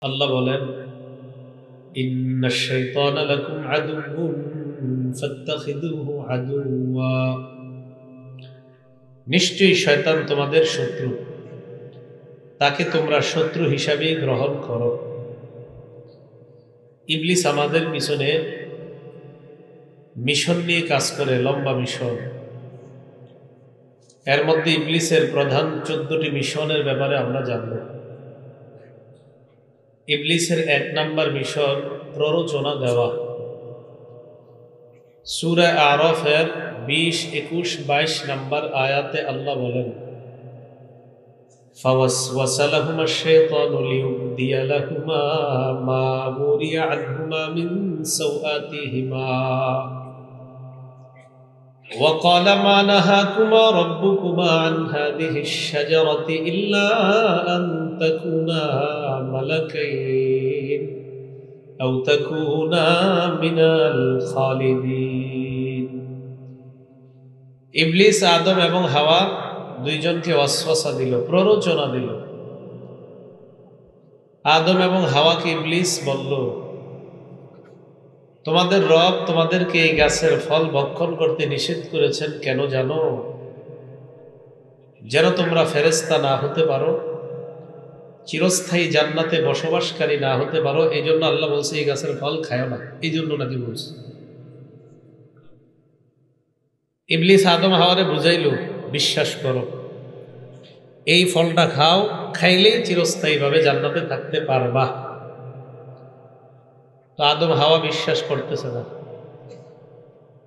আল্লাহ বলেন, ইন্নাশ শাইতানা লাকুম আদুউউন ফাত্তাখিযুহু আদুওয়া। নিশ্চয়ই শয়তান তোমাদের শত্রু, তাকে তোমরা শত্রু হিসাবে গ্রহণ করো। ইবলিস আমাদের পিছনে মিশন নিয়ে কাজ করে, লম্বা মিশন। এর মধ্যে ইবলিসের প্রধান 14টি মিশনের ব্যাপারে আমরা জানব। ইবলিসের 1 নাম্বার মিশন প্ররোচনা দেওয়া। সূরা আরাফের 20, 21, 22 নাম্বার আয়াতে আল্লাহ বলেন, فوسوس لهما الشيطان ليبدي لهما ما وري عنهما من سوآتهما وقال ما نهاكما ربكما عن هذه الشجرة إلا أن تكونا ملكين أو تكونا من الخالدين। ইবলিস আদম এবং হাওয়া দুইজনকে ওয়াসওয়াসা দিল, প্ররোচনা দিল। আদম এবং হাওয়াকে ইবলিস বলল, তোমাদের রব তোমাদেরকে এই গাছের ফল ভক্ষণ করতে নিষেধ করেছেন কেন জানো? যেন তোমরা ফেরেশতা না হতে পারো, চিরস্থায়ী জান্নাতে বসবাসকারী না হতে পারো। এই জন্য আল্লাহ বলছে এই গাছের ফল খায়ো না, এই জন্য নাকি বলছে। ইবলিস আদম হাওয়ারে বুঝাইল, বিশ্বাস করো, এই ফলটা খাও, খাইলেই চিরস্থায়ীভাবে জান্নাতে থাকতে পারবা। তো আদম হাওয়া বিশ্বাস করতেছে না।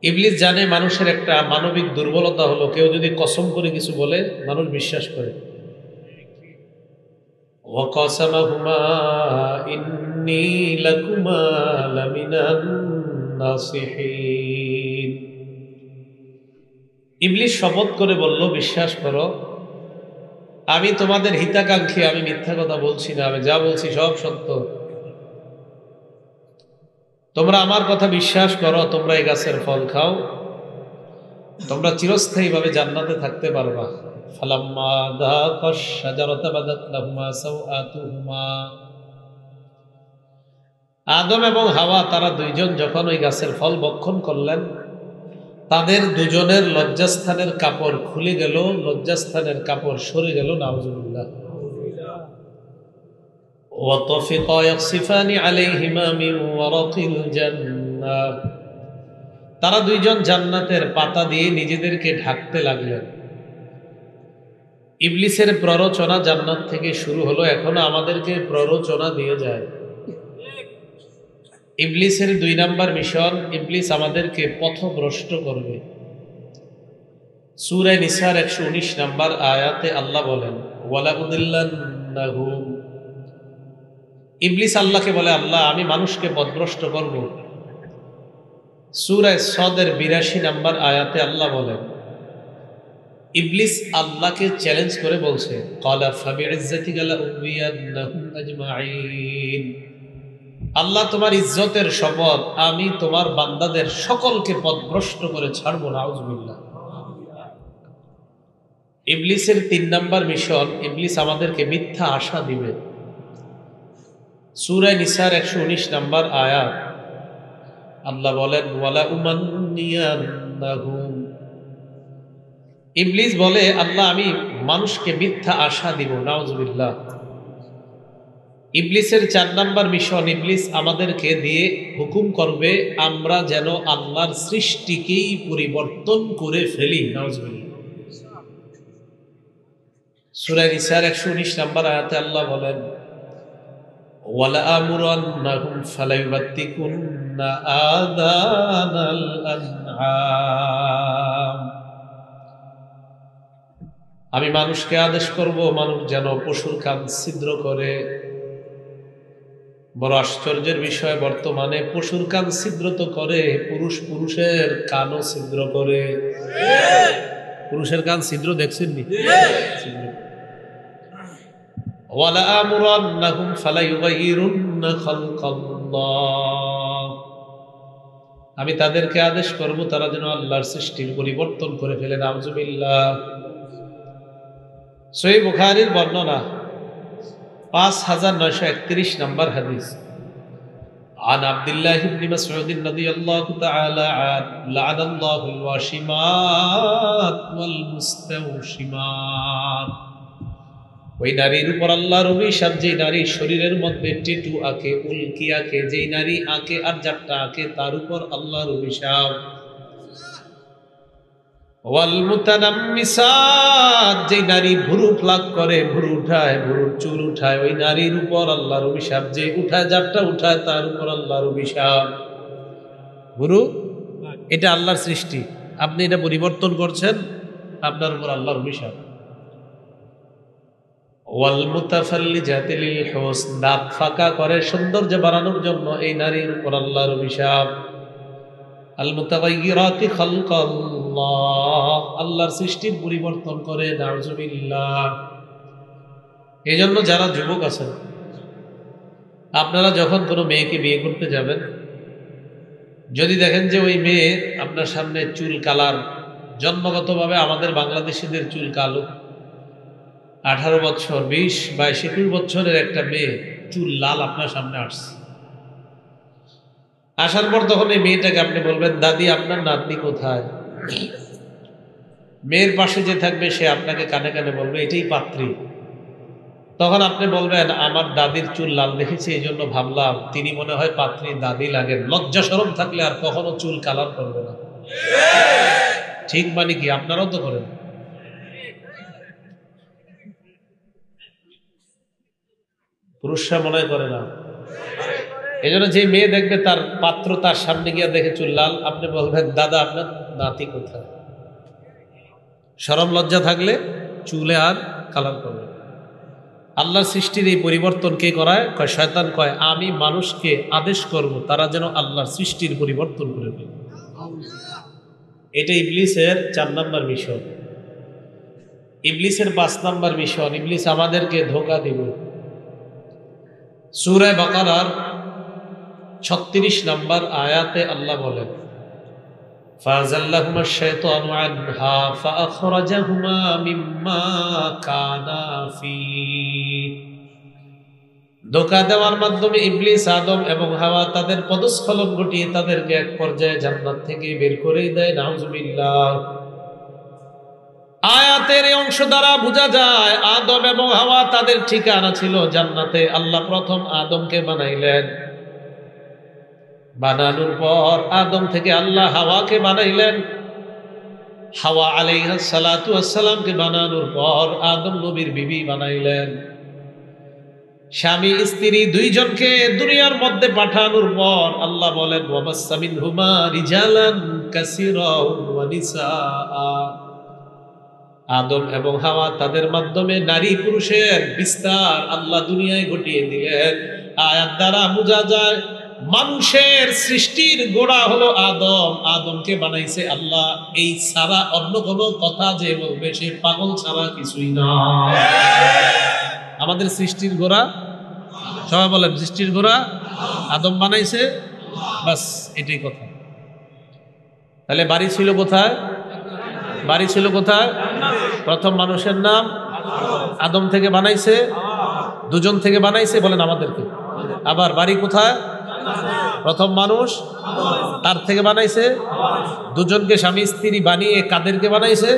ইবলিস জানে মানুষের একটা মানবিক দুর্বলতা হলো, কেউ যদি কসম করে কিছু বলে মানুষ বিশ্বাস করে। ওয়াকাসামাহুমা ইন্নী লাকুমা লামিনান নাসিহিন। ইবলিস শপথ করে বলল, বিশ্বাস করো, আমি তোমাদের হিতাকাঙ্ক্ষী, আমি মিথ্যা কথা বলছি না, আমি যা বলছি সব সত্য। তোমরা আমার কথা বিশ্বাস করো, তোমরা এই গাছের ফল খাও, তোমরা চিরস্থায়ীভাবে জান্নাতে থাকতে পারবা। ফালাম্মা যাকাশ শাজারাতা বাদাত লাহুমা সাওআতুহুমা। আদম এবং হাওয়া তারা দুইজন যখন ওই গাছের ফল ভক্ষণ করলেন, তাদের দুজনের লজ্জাস্থানের কাপড় খুলে গেল, লজ্জাস্থানের কাপড় সরে গেল। নাউজুবিল্লাহ। ওয়াতাফিকা ইয়াখসিফানি আলাইহিমা মিন ওয়ারাকিল জান্নাহ। তারা দুইজন জান্নাতের পাতা দিয়ে নিজেদেরকে ঢাকতে লাগলেন। ইবলিসের প্ররোচনা জান্নাত থেকে শুরু হলো, এখনো আমাদেরকে প্ররোচনা দিয়ে যায়। ইবলিসের 2 নাম্বার মিশন, ইবলিস আমাদেরকে পথভ্রষ্ট করবে। সূরা নিসার 119 নাম্বার আয়াতে আল্লাহ বলেন, ওয়ালা উদিল্লান্নাহুম। ইবলিস আল্লাহকে বলে, আল্লাহ আমি মানুষকে পথভ্রষ্ট করব। সূরা সদের 82 নাম্বার আয়াতে আল্লাহ বলেন, ইবলিস আল্লাহকে চ্যালেঞ্জ করে বলছে, ক্বালা ফাবিইজ্জাতিকা লাউগিয়ান্নাহুম আজমাইন। আল্লাহ তোমার ইজ্জতের শপথ, আমি তোমার বান্দাদের সকলকে পথভ্রষ্ট করে ছাড়বো। নাউজুবিল্লাহ। ইবলিসের 3 নাম্বার মিশন, ইবলিস আমাদেরকে মিথ্যা আশা দিবে। সূরা নিসার 119 নাম্বার আয়াত আল্লাহ বলেন, ওয়ালা উমান্নিয়ান্নাহুম। ইবলিস বলে, আল্লাহ আমি মানুষকে মিথ্যা আশা দিব। নাউজুবিল্লাহ। ইবলিসের 4 নাম্বার মিশন, ইবলিস আমাদেরকে দিয়ে হুকুম করবে আমরা যেন আল্লাহর সৃষ্টিকেই পরিবর্তন করে ফেলি। নাউজুবিল্লাহ। সূরা নিসার 119 নাম্বার আয়াতে আল্লাহ বলেন, ওয়ালা আমুরান্নাহুম ফালাইউবাত্তিকুন্না আযানাল আনআম। আমি মানুষকে আদেশ করব মানুষ যেন পশুর কান ছিদ্র করে। বড় আশ্চর্যের বিষয়, বর্তমানে পশুর কান ছিদ্র তো করে, পুরুষ পুরুষের কানও ছিদ্র করে। পুরুষের কান ছিদ্র দেখছেন নি? ওয়ালা আমুরান্নাহুম ফালাইয়ুগাইয়িরুন্না খালকাল্লাহ। আমি তাদেরকে আদেশ করব তারা যেন আল্লাহর সৃষ্টির পরিবর্তন করে ফেলে। নাউজুবিল্লাহ। সহিহ বুখারীর বর্ণনা, 5931 নম্বর হাদিস। عن عبد الله بن مسعود رضي الله تعالى عنه لعن الله الواشمات والمستوشمات। ওই নারীর উপর আল্লাহর অভিশাপ, যে নারী শরীরের মধ্যে টেটু আঁকে, উল্কি আঁকে, যেই নারী আঁকে আর যারটা আঁকে তার উপর আল্লাহর অভিশাপ। ওয়াল মুতানাম্মিসাত, যে নারী ভুরু প্লাক করে, ভুরু উঠায়, ভুরুর চুল উঠায়, ওই নারীর উপর আল্লাহর অভিশাপ। যে উঠায়, যারটা উঠায় তার উপর আল্লাহর অভিশাপ। ভুরু এটা আল্লাহর সৃষ্টি, আপনি এটা পরিবর্তন করছেন, আপনার উপর আল্লাহর অভিশাপ। ওয়াল মুতাফাল্লিজাতি লিল হুসন, দাঁত ফাঁকা করে সৌন্দর্য বাড়ানোর জন্য, এই নারীর উপর আল্লাহর অভিশাপ। আল মুতাগায়্যিরাতি খালকাল্লাহ, আল্লাহর সৃষ্টির পরিবর্তন করে, নাউযুবিল্লাহ। এজন্য যারা যুবক আছেন, আপনারা যখন কোনো মেয়েকে বিয়ে করতে যাবেন, যদি দেখেন যে ওই মেয়ে আপনার সামনে চুল কালার, জন্মগতভাবে আমাদের বাংলাদেশিদের চুল কালো, 18 বছর, 20, 22, 21 বছরের একটা মেয়ে চুল লাল আপনার সামনে আসছে, আসার পর তখন এই মেয়েটাকে আপনি বলবেন, দাদি আপনার নাতনি কোথায়? মেয়ের পাশে যে থাকবে সে আপনাকে কানে কানে বলবে, এটাই পাত্রী। তখন আপনি বলবেন, আমার দাদির চুল লাল দেখেছি, এই জন্য ভাবলাম তিনি মনে হয় পাত্রী দাদি লাগেন। লজ্জা শরম থাকলে আর কখনো চুল কালার করবে না। ঠিক মানে কি? আপনারাও তো করেন। পুরুষরা মনে করে না। এই জন্য যে মেয়ে দেখবে তার পাত্র তার সামনে গিয়ে দেখে চুল লাল, আপনি বলবেন, দাদা আপনার নাতি কোথায়? শরম লজ্জা থাকলে চুলে আর কালার করবে। আল্লাহর সৃষ্টির এই পরিবর্তন কে করায়? কয় শয়তান কয়, আমি মানুষকে আদেশ করব তারা যেন আল্লাহর সৃষ্টির পরিবর্তন করে ফেলে। এটা ইবলিসের 4 নম্বর মিশন। ইবলিসের 5 নম্বর মিশন, ইবলিস আমাদেরকে ধোঁকা দিবে। সূরা বাকারার 36 নম্বর আয়াতে আল্লাহ বলেন, ফাযাল্লাহুমা শাইতানু আনহা ফাআখরাজাহুমা মিম্মা কানা ফি। ধোঁকা দেওয়ার মাধ্যমে ইবলিস আদম এবং হাওয়া তাদের পদস্খলন ঘটিয়ে তাদেরকে এক পর্যায়ে জান্নাত থেকে বের করে দেয়। নাউযুবিল্লাহ। আয়াতের এই অংশ দ্বারা বোঝা যায় আদম এবং হাওয়া তাদের ঠিকানা ছিল জান্নাতে। আল্লাহ প্রথম আদমকে বানাইলেন, বানানোর পর আদম থেকে আল্লাহ হাওয়াকে বানাইলেন। হাওয়া আলাইহিস সালাতু ওয়াস সালামকে বানানোর পর আদম নবীর বিবি বানাইলেন। স্বামী স্ত্রী দুইজনকে দুনিয়ার মধ্যে পাঠানোর পর আল্লাহ বলেন, ওয়াবাসসা মিনহুমা রিজালান কাসীরান ওয়া নিসাআ। আদম এবং হাওয়া তাদের মাধ্যমে নারী পুরুষের বিস্তার আল্লাহ দুনিয়ায় ঘটিয়ে দিলেন। আয়াত দ্বারা বোঝা যায় মানুষের সৃষ্টির গোড়া হলো আদম। আদমকে বানাইছে আল্লাহ। এই ছাড়া অন্য কোনো কথা যে বলবে সে পাগল ছাড়া কিছুই না। আমাদের সৃষ্টির গোড়া, সবাই বলেন, সৃষ্টির গোড়া আদম বানাইছে, বাস এটাই কথা। তাহলে বাড়ি ছিল কোথায়? বাড়ি ছিল কোথায়? প্রথম মানুষের নাম আদম থেকে বানাইছে, দুজন থেকে বানাইছে, বলেন আমাদেরকে। আবার বাড়ি কোথায়? প্রথম মানুষ, তার থেকে বানাইছে দুজনকে, স্বামী স্ত্রী বানিয়ে কাদেরকে বানাইছে?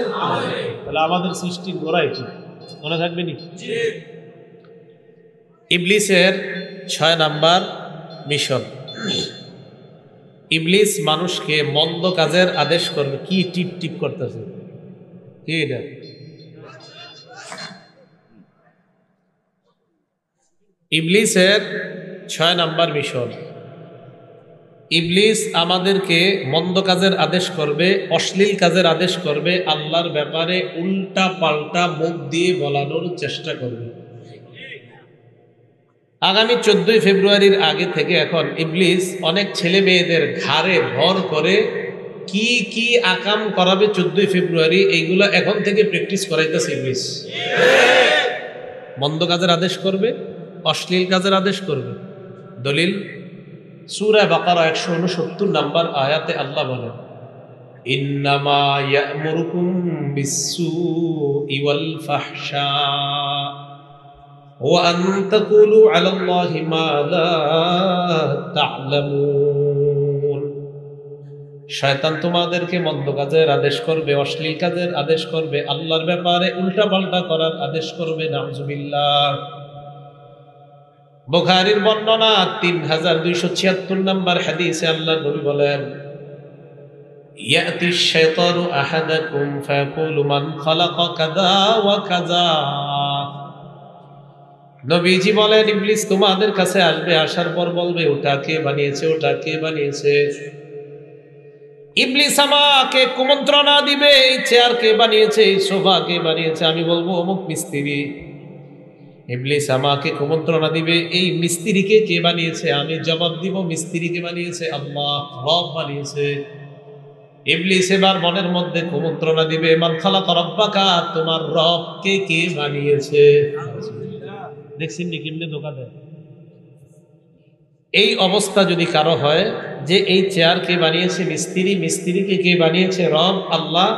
তাহলে আমাদের সৃষ্টির গোড়া এটি, মনে থাকবে নি? ইবলিসের 6 নাম্বার মিশন। ইবলিস মানুষকে মন্দ কাজের আদেশ করবে। কি টিপ টিপ করতেছে? কি এটা? ইবলিসের 6 নাম্বার মিশন। ইবলিস আমাদেরকে মন্দ কাজের আদেশ করবে, অশ্লীল কাজের আদেশ করবে, আল্লাহর ব্যাপারে উল্টা পাল্টা মুখ দিয়ে বলানোর চেষ্টা করবে। আগামী 14 ফেব্রুয়ারির আগে থেকে এখন ইবলিস অনেক ছেলে মেয়েদের ঘাড়ে ভর করে কি কি আকাম করাবে 14 ফেব্রুয়ারি, এইগুলো এখন থেকে প্র্যাকটিস করাইতেছে ইবলিস। মন্দ কাজের আদেশ করবে, অশ্লীল কাজের আদেশ করবে। দলিল সূরা বাকারা 169 নম্বর আয়াতে আল্লাহ বলেন, ইন্নামা ইয়া'মুরুকুম বিস-সূই ওয়াল ফাহশা وأن تقولوا على الله ما لا تعلمون। শয়তান তোমাদেরকে মন্দ কাজের আদেশ করবে, অশ্লীল কাজের আদেশ করবে, আল্লাহর ব্যাপারে উল্টাপাল্টা করার আদেশ করবে। নাউজুবিল্লাহ। বুখারীর বর্ণনা 3276 নম্বর হাদিসে আল্লাহর নবী বলেন, ইয়াতি শাইতানু আহাদাকুম ফায়াকুলু মান খালাকা কাযা ওয়া কাযা। নবীজি বলেন, ইবলিস তোমাদের কাছে আসবে, আসার পর বলবে ওটা কে বানিয়েছে, ওটা কে বানিয়েছে। ইবলিস আমাকে কুমন্ত্রণা দিবে, এই চেয়ার কে বানিয়েছে, এই সোফা কে বানিয়েছে। আমি বলবো অমুক মিস্ত্রি। ইবলিস আমাকে কুমন্ত্রণা দিবে, এই মিস্ত্রিকে কে বানিয়েছে। আমি জবাব দিব মিস্ত্রিকে বানিয়েছে আল্লাহ, রব বানিয়েছে। ইবলিস এবার মনের মধ্যে কুমন্ত্রণা দিবে, মান খালাকা রাব্বাকা, তোমার রব কে কে বানিয়েছে। দেখছেন নি কেমনে ধোঁকা দেয়। এই অবস্থা যদি কারো হয় যে এই চেয়ার কে বানিয়েছে মিস্ত্রি, মিস্ত্রিকে কে বানিয়েছে রব আল্লাহ,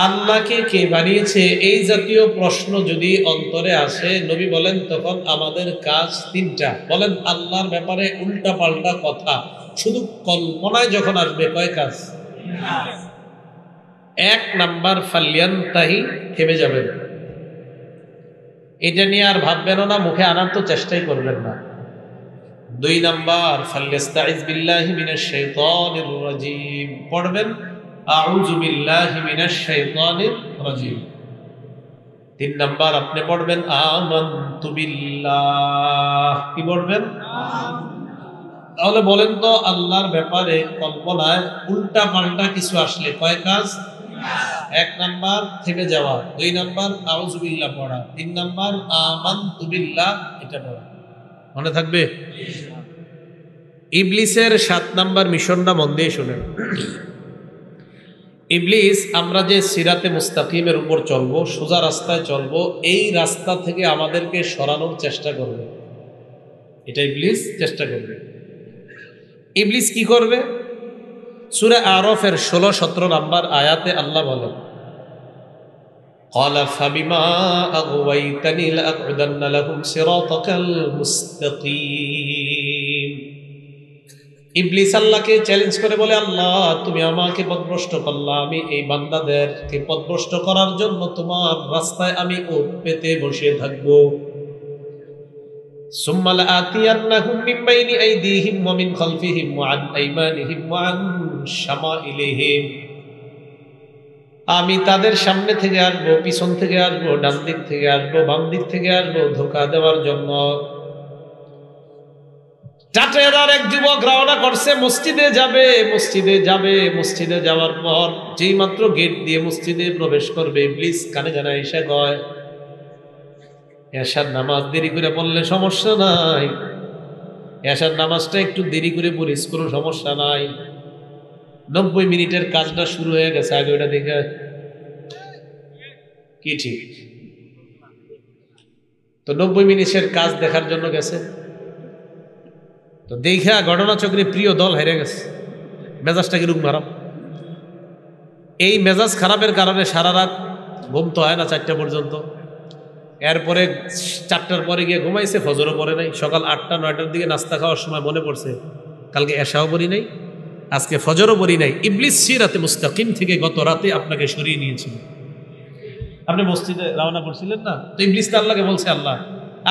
আল্লাহকে কে বানিয়েছে, এই জাতীয় প্রশ্ন যদি অন্তরে আসে, নবী বলেন তখন আমাদের কাজ তিনটা। বলেন আল্লাহর ব্যাপারে উল্টা পাল্টা কথা শুধু কল্পনায় যখন আসবে, কয় কাজ? এক নাম্বার, ফাল্যানতাহি, থেমে যাবেন। এটা নিয়ে আর ভাববেন না, মুখে আনার তো চেষ্টাই করবেন না। দুই নাম্বার, ফাল্যাস্তাইজ বিল্লাহি মিনাশ শাইতানির রাজিম, পড়বেন আউযু বিল্লাহি মিনাশ শাইতানির রাজিম। তিন নাম্বার, আপনি পড়বেন আমানতু বিল্লাহ। কি পড়বেন? তাহলে বলেন তো আল্লাহর ব্যাপারে কল্পনায় উল্টা পাল্টা কিছু আসলে কয় কাজ? এক নাম্বার থেমে যাওয়া, দুই নাম্বার আউযু বিল্লাহ পড়া, তিন নাম্বার আমানতু বিল্লাহ এটা পড়া। মনে থাকবে? ইবলিসের 7 নাম্বার মিশনটা মন দিয়ে শুনেন। ইবলিস, আমরা যে সিরাতে মুস্তাকিমের উপর চলবো, সোজা রাস্তায় চলবো, এই রাস্তা থেকে আমাদেরকে সরানোর চেষ্টা করবে। এটা ইবলিস চেষ্টা করবে। ইবলিস কি করবে? সূরা আরাফের 16-17 নাম্বার আয়াতে আল্লাহ বলেন, ক্বালা ফাবিমা আগওয়াইতানি লাআকউদান্না লাহুম সিরাতাকাল মুস্তাকিম। ইবলিস আল্লাহকে চ্যালেঞ্জ করে বলে, আল্লাহ তুমি আমাকে পথভ্রষ্ট করলা, আমি এই বান্দাদেরকে পথভ্রষ্ট করার জন্য তোমার রাস্তায় আমি ওঠ পেতে বসে থাকবো। সুম্মা লাআতিয়ান্নাহুম মিন বাইনি আইদিহিম ওয়া মিন খালফিহিম ওয়া আন আইমানিহিম ওয়া আন শামাইলিহিম। আমি তাদের সামনে থেকে আসবো, পিছন থেকে আসবো, ডান দিক থেকে আসবো, বাম দিক থেকে আসবো, ধোঁকা দেওয়ার জন্য। টাটেদার এক যুবক রওনা করছে, মসজিদে যাবে, মসজিদে যাবে। মসজিদে যাওয়ার পর যেই মাত্র গেট দিয়ে মসজিদে প্রবেশ করবে, ইবলিস কানে জানা এসে কয়, এশার নামাজ দেরি করে পড়লে সমস্যা নাই, এশার নামাজটা একটু দেরি করে পড়িস, কোনো সমস্যা নাই। 90 মিনিটের কাজটা শুরু হয়ে গেছে, আগে ওটা দেখে কি ঠিক? তো 90 মিনিটের কাজ দেখার জন্য গেছে, তো দেখা ঘটনাচক্রে প্রিয় দল হেরে গেছে, মেজাজটা কিরকম খারাপ। এই মেজাজ খারাপের কারণে সারা রাত ঘুম তো হয় না 4টা পর্যন্ত। এরপরে 4টার পরে গিয়ে ঘুমাইছে, ফজরও পড়ে নাই। সকাল 8টা-9টার দিকে নাস্তা খাওয়ার সময় মনে পড়ছে কালকে এশাও পড়ি নাই, আজকে ফজরও পড়ি নাই। ইবলিস সিরাতে মুস্তাকিম থেকে গত রাতে আপনাকে সরিয়ে নিয়েছিল। আপনি মসজিদে রওনা করছিলেন না, তো ইবলিস তো আল্লাহকে বলছে, আল্লাহ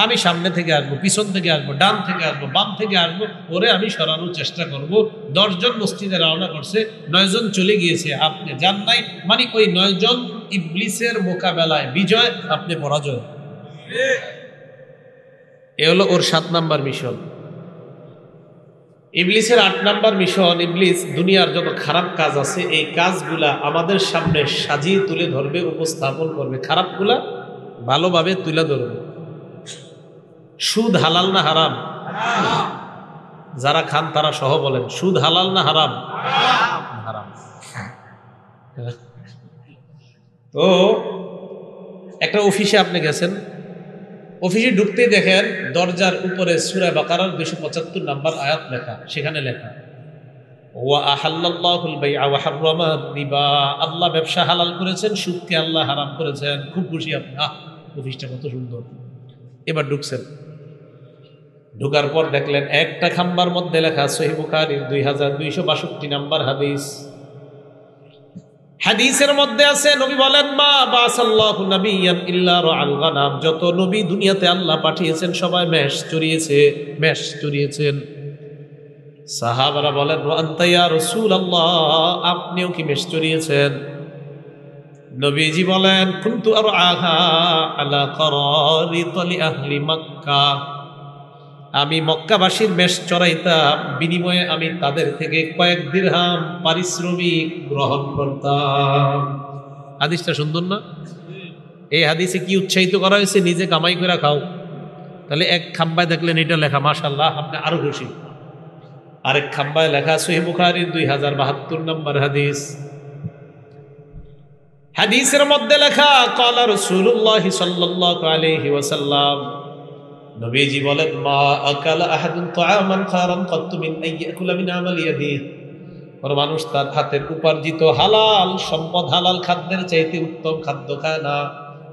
আমি সামনে থেকে আসবো, পিছন থেকে আসবো, ডান থেকে আসবো, বাম থেকে আসবো, ওরে আমি সরানোর চেষ্টা করব। 10 জন মসজিদে রওনা করছে, 9 জন চলে গিয়েছে, আপনি যান নাই। মানে ওই 9 জন ইবলিসের মোকাবেলায় বিজয়, আপনি পরাজয়। এ হলো ওর 7 নাম্বার মিশন। ইবলিসের 8 নাম্বার মিশন, ইবলিস দুনিয়ার যত খারাপ কাজ আছে এই কাজগুলা আমাদের সামনে সাজিয়ে তুলে ধরবে, উপস্থাপন করবে, খারাপগুলা ভালোভাবে তুলে ধরবে। সুদ হালাল না হারাম? যারা খান তারা সহ বলেন, সুদ হালাল না হারাম? হারাম। তো একটা অফিসে আপনি গেছেন, অফিসে ঢুকতেই দেখেন দরজার উপরে সূরা বাকারার 275 নাম্বার আয়াত লেখা। সেখানে লেখা, ওয়া আহাল্লাল্লাহুল বাই'a ওয়া হাররামা রিবা। আল্লাহ ব্যবসা হালাল করেছেন, সুদকে আল্লাহ হারাম করেছেন। খুব খুশি আপনি, অফিসটা কত সুন্দর। এবার ঢুকছেন, ঢুকার পর দেখলেন একটা খাম্বার মধ্যে লেখা সহিহ বুখারীর 2262 নাম্বার হাদিস। হাদিসের মধ্যে আছে নবী বলেন, মা বাসাল্লাহু নাবিয়ান ইল্লা রাআল গানাম, যত নবী দুনিয়াতে আল্লাহ পাঠিয়েছেন সবাই মেষ চড়িয়েছেন। সাহাবারা বলেন, ওয়া আনতা ইয়া রাসূলুল্লাহ, আপনিও কি মেষ চড়িয়েছেন? নবীজি বলেন, কুনতু আরআহা আলা কারারিতি আহলি মক্কা, আমি মক্কাবাসীর মেষ চড়াইতাম, বিনিময়ে আমি তাদের থেকে কয়েক দিরহাম পারিশ্রমিক গ্রহণ করতাম। হাদিসটা সুন্দর না? এই হাদিসে কি উৎসাহিত করা হয়েছে? নিজে কামাই করে খাও। তাহলে এক খাম্বায় দেখলেন এটা লেখা, মাশাআল্লাহ, আপনি আরো খুশি। আরেক খাম্বায় লেখা সহিহ বুখারীর 2072 নম্বর হাদিস। হাদিসের মধ্যে লেখা, ক্বালা রাসূলুল্লাহ সাল্লাল্লাহু আলাইহি ওয়াসাল্লাম, নবীজি বলেন, মা আকালা আহাদুন তাআমান খারান কাত্তু মিন আইয়াকুলা মিন আমালি ইয়াদিহি, কোন মানুষ তার হাতের উপার্জিত হালাল সম্পদ, হালাল খাদ্যের চাইতে উত্তম খাদ্য খায় না।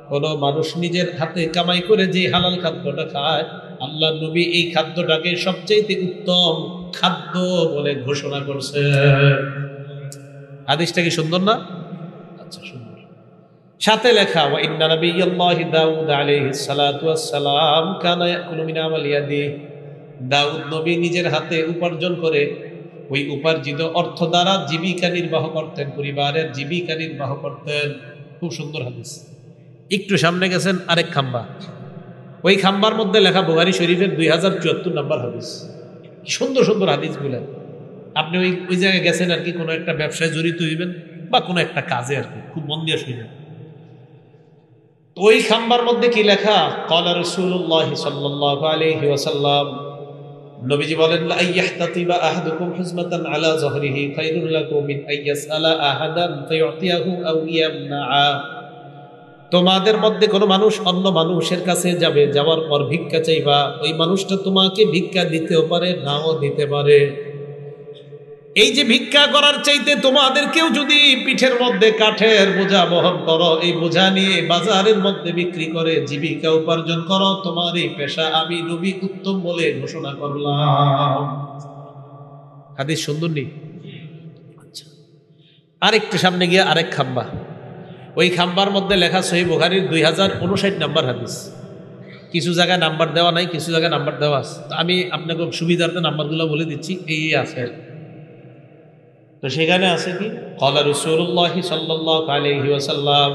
কোন মানুষ নিজের হাতে কামাই করে যে হালাল খাদ্যটা খায়, আল্লাহ নবী এই খাদ্যটাকে সবচাইতে উত্তম খাদ্য বলে ঘোষণা করছে। হাদিসটা কি সুন্দর না? আচ্ছা, সুন্দর। সাথে লেখা, ওয়া ইন্না নাবিয়াল্লাহি দাউদ আলাইহিস সালাতু ওয়াস সালাম কানা ইয়াকুলু মিন আমালি ইয়াদিহি, দাউদ নবী নিজের হাতে উপার্জন করে ওই উপার্জিত অর্থ দ্বারা জীবিকা নির্বাহ করতেন, পরিবারের জীবিকা নির্বাহ করতেন। খুব সুন্দর হাদিস। একটু সামনে গেছেন, আরেক খাম্বা, ওই খাম্বার মধ্যে লেখা বুখারী শরীফের 2074 নম্বর হাদিস। কি সুন্দর সুন্দর হাদিসগুলো। আপনি ওই জায়গায় গেছেন আর কি, কোনো একটা ব্যবসায় জড়িত হইবেন বা কোনো একটা কাজে আর কি, খুব মন দিয়ে শুনবেন। ওই খাম্বার মধ্যে কি লেখা, ক্বালা রাসূলুল্লাহ সাল্লাল্লাহু আলাইহি ওয়াসাল্লাম, নবীজি বলেন, লা ইয়াহতাতিবা আহাদুকুম হুজমাতান আলা যহরিহি খায়রুল লাকুম মিন আইয়াসআলা আহাদান ফায়ুতিয়াহু আও ইয়ামনাআ, তোমাদের মধ্যে কোনো মানুষ অন্য মানুষের কাছে যাবে, যাওয়ার পর ভিক্ষা চাইবা, ওই মানুষটা তোমাকে ভিক্ষা দিতেও পারে, নাও দিতে পারে। এই যে ভিক্ষা করার চাইতে তোমাদের কেউ যদি পিঠের মধ্যে কাঠের বোঝা বহন করো, এই বোঝা নিয়ে বাজারের মধ্যে বিক্রি করে জীবিকা উপার্জন করো, তোমার এই পেশা আমি নবী উত্তম বলে ঘোষণা করলাম। হাদিস সুন্দর নেই? আচ্ছা, আরেকটু সামনে গিয়ে আরেক খাম্বা, ওই খাম্বার মধ্যে লেখা সহিহ বুখারীর 2059 নাম্বার হাদিস। কিছু জায়গায় নাম্বার দেওয়া নাই, কিছু জায়গায় নাম্বার দেওয়া আছে। তো আমি আপনাকে সুবিধার্থে নাম্বারগুলো বলে দিচ্ছি। এই আছে, তো সেখানে আছে কি, ক্বালা রাসূলুল্লাহ সাল্লাল্লাহু আলাইহি ওয়াসাল্লাম,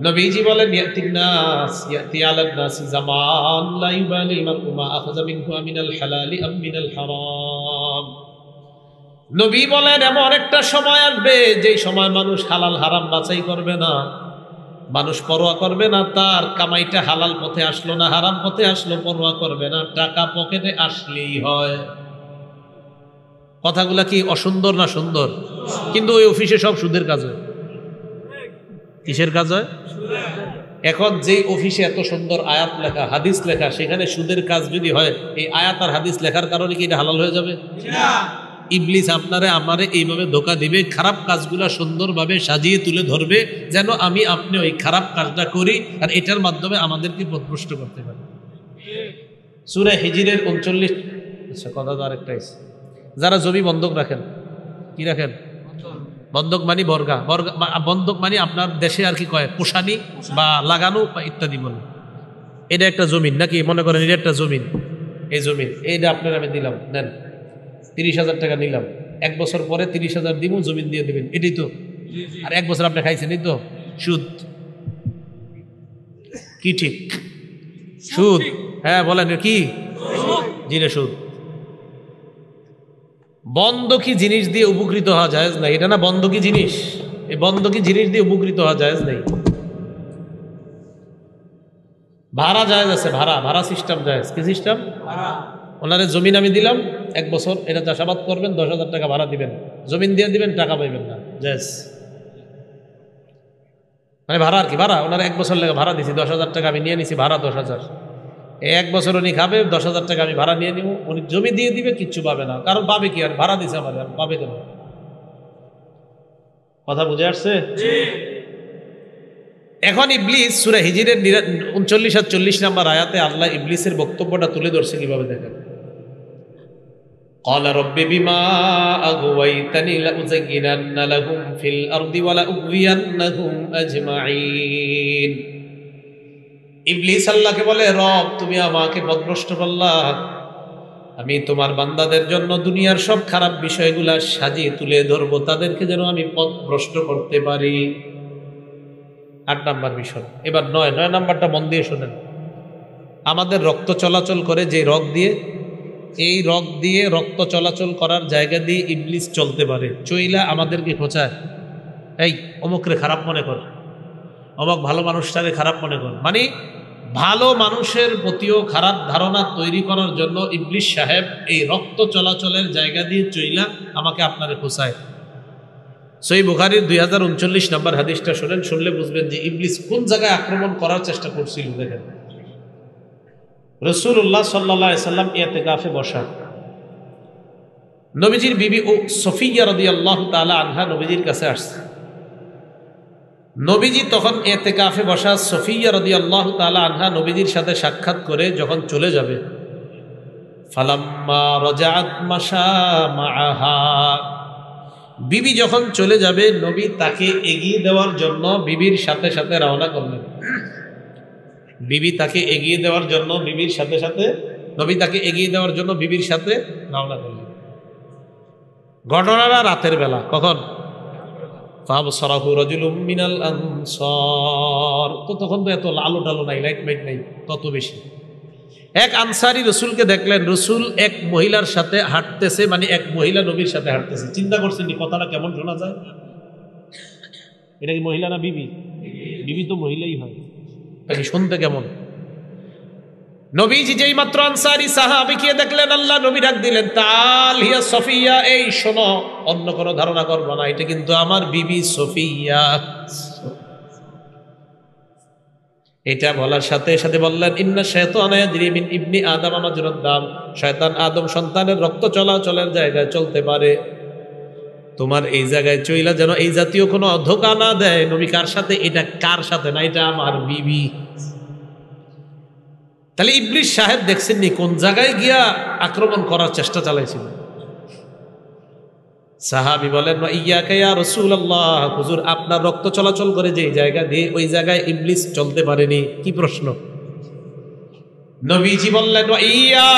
নবীজি বলেন, ইয়াতি আলান নাস জামান লা ইউবালিল মারউ মা আখাযা মিনহু মিনাল হালালি আম মিনাল হারাম। নবী বলেন, এমন একটা সময় আসবে যেই সময় মানুষ হালাল হারাম বাছাই করবে না, মানুষ পরোয়া করবে না তার কামাইটা হালাল পথে আসলো না হারাম পথে আসলো, পরোয়া করবে না, টাকা পকেটে আসলেই হয়। কথাগুলা কি অসুন্দর না সুন্দর? কিন্তু ওই অফিসে সব সুদের কাজ হয়। কিসের কাজ হয়? এখন যে অফিসে এত সুন্দর আয়াত লেখা, হাদিস লেখা, সেখানে সুদের কাজ যদি হয়, এই আয়াত আর হাদিস লেখার কারণে কি এটা হালাল হয়ে যাবে? ইবলিস আপনারে আমারে এইভাবে ধোঁকা দিবে, খারাপ কাজগুলা সুন্দরভাবে সাজিয়ে তুলে ধরবে, যেন আমি আপনি ওই খারাপ কাজটা করি আর এটার মাধ্যমে আমাদেরকে পথভ্রষ্ট করতে পারি। সূরা হিজরের 39। আচ্ছা, কথা তো আরেকটা আছে, যারা জমি বন্ধক রাখেন, কি রাখেন? বন্ধক মানি বর্গা, বন্ধক মানি আপনার দেশে আর কি কয় পোষানি বা লাগানো বা ইত্যাদি বলে। এটা একটা জমিন নাকি, মনে করেন এটা একটা জমিন, এই জমিন এইটা আপনার আমি দিলাম, নেন 30,000 টাকা নিলাম, 1 বছর পরে 30,000 দিব, জমিন দিয়ে দিবেন, এটাই তো। আর 1 বছর আপনি খাইছেন, এই তো সুদ। কি ঠিক? সুদ। হ্যাঁ বলেন কি? জিরে সুদ। বন্ধকি জিনিস দিয়ে উপকৃত হওয়া জায়েজ নাই, এটা না বন্ধকি জিনিস, এই বন্ধকি জিনিস দিয়ে উপকৃত হওয়া জায়েজ নাই। ভাড়া জায়েজ আছে, ভাড়া সিস্টেম জায়েজ। কি সিস্টেম? ওনারে জমিন আমি দিলাম, 1 বছর এটা চাষাবাদ করবেন, 10,000 টাকা ভাড়া দিবেন, জমিন দিয়ে দিবেন, টাকা পাইবেন না, জায়েজ। মানে ভাড়া আর কি, ভাড়া ওনারা 1 বছর লেগে ভাড়া দিছি, 10,000 টাকা আমি নিয়ে নিছি, ভাড়া 10,000। এই 1 বছর উনি খাবে, 10,000 টাকা আমি ভাড়া নিয়ে নিব, উনি জমি দিয়ে দিবে, কিচ্ছু পাবে না, কারণ পাবে কি, আর ভাড়া দিছে আমাদের, পাবে কেন? কথা বুঝে আসছে? এখন ইবলিস সূরা হিজরের 39 আর 40 নম্বর আয়াতে আল্লাহ ইবলিসের বক্তব্যটা তুলে ধরছে কিভাবে দেখেন। قال رب بما أغويتني لأزينن لهم في الأرض ولأغوينهم أجمعين। ইবলিস আল্লাহকে বলে, রব তুমি আমাকে পথভ্রষ্ট করলা, আমি তোমার বান্দাদের জন্য দুনিয়ার সব খারাপ বিষয়গুলা সাজিয়ে তুলে ধরবো, তাদেরকে যেন আমি পথভ্রষ্ট করতে পারি। 8 নম্বর বিষয়। এবার 9 নম্বরটা মন দিয়ে শোনেন। আমাদের রক্ত চলাচল করে যে রগ দিয়ে, এই রগ দিয়ে রক্ত চলাচল করার জায়গা দিয়ে ইবলিস চলতে পারে। চইলা আমাদেরকে খোঁচায়, এই অমুকরে খারাপ মনে কর, অমুক ভালো মানুষটাকে খারাপ মনে কর। মানে ভালো মানুষের প্রতিও খারাপ ধারণা তৈরি করার জন্য ইবলিস সাহেব এই রক্ত চলাচলের জায়গা দিয়ে চইলা আমাকে আপনারে খোঁচায়। সহিহ বুখারীর 2039 নম্বর হাদিসটা শোনেন, শুনলে বুঝবেন যে ইবলিস কোন জায়গায় আক্রমণ করার চেষ্টা করছিল। দেখেন, রাসূলুল্লাহ সাল্লাল্লাহু আলাইহি সাল্লাম ইতিকাফে বসা, নবীজির বিবি ও সফিয়া রাদিয়াল্লাহু তাআলা আনহা নবীজির কাছে আসছে। নবীজি তখন ইতিকাফে বসা, সফিয়া রাদিয়াল্লাহু তাআলা আনহা নবীজির সাথে সাক্ষাৎ করে যখন চলে যাবে, ফালাম্মা রাজাআত মাশা মাআহা, বিবি যখন চলে যাবে নবী তাকে এগিয়ে দেওয়ার জন্য বিবির সাথে সাথে রওনা করলেন। বিবি তাকে এগিয়ে দেওয়ার জন্য বিবির সাথে সাথে নবী তাকে এগিয়ে দেওয়ার জন্য বিবির সাথে রওনা করলেন। ঘটনাটা রাতের বেলা। কখন? ফাবসারাহু রাজুলুম মিনাল আনসার। তো তখন তো এত আলো টালো নাই, লাইট মাইট নাই তত বেশি। এক আনসারী রসুলকে দেখলেন, রসুল এক মহিলার সাথে হাঁটতেছে, মানে এক মহিলা নবীর সাথে হাঁটতেছে। চিন্তা করছেন কথাটা কেমন শোনা যায়? এটা কি মহিলা না বিবি? বিবি তো মহিলাই হয়, তাকে শুনতে কেমন? নবীজি যেই মাত্র আনসারী সাহাবীকে দেখলেন, আল্লাহ নবী ডাক দিলেন, তাল হিয়া সফিয়া, এই শোনো, অন্য কোনো ধারণা করবো না, এটা কিন্তু আমার বিবি সফিয়া। এটা বলার সাথে সাথে বললেন, ইন্না শাইতানা ইয়াজরি মিন ইবনি আদম মাজরাদ দাম, শয়তান আদম সন্তানের রক্ত চলাচলের জায়গায় চলতে পারে, তোমার এই জায়গায় চইলা যেন এই জাতীয় কোনো ধোঁকা না দেয়। নবী কার সাথে? এটা কার সাথে না, এটা আমার বিবি। তাহলে ইবলিস সাহেব দেখছেননি কোন জায়গায় গিয়া আক্রমণ করার চেষ্টা চালাইছিল। সাহাবী বলেন, ইয়াকা ইয়া রাসূলুল্লাহ, হুজুর আপনার রক্ত চলাচল করে যে জায়গা দিয়ে, ওই জায়গায় ইবলিস চলতে পারেনি। কি প্রশ্ন? নবীজি বললেন, ইয়া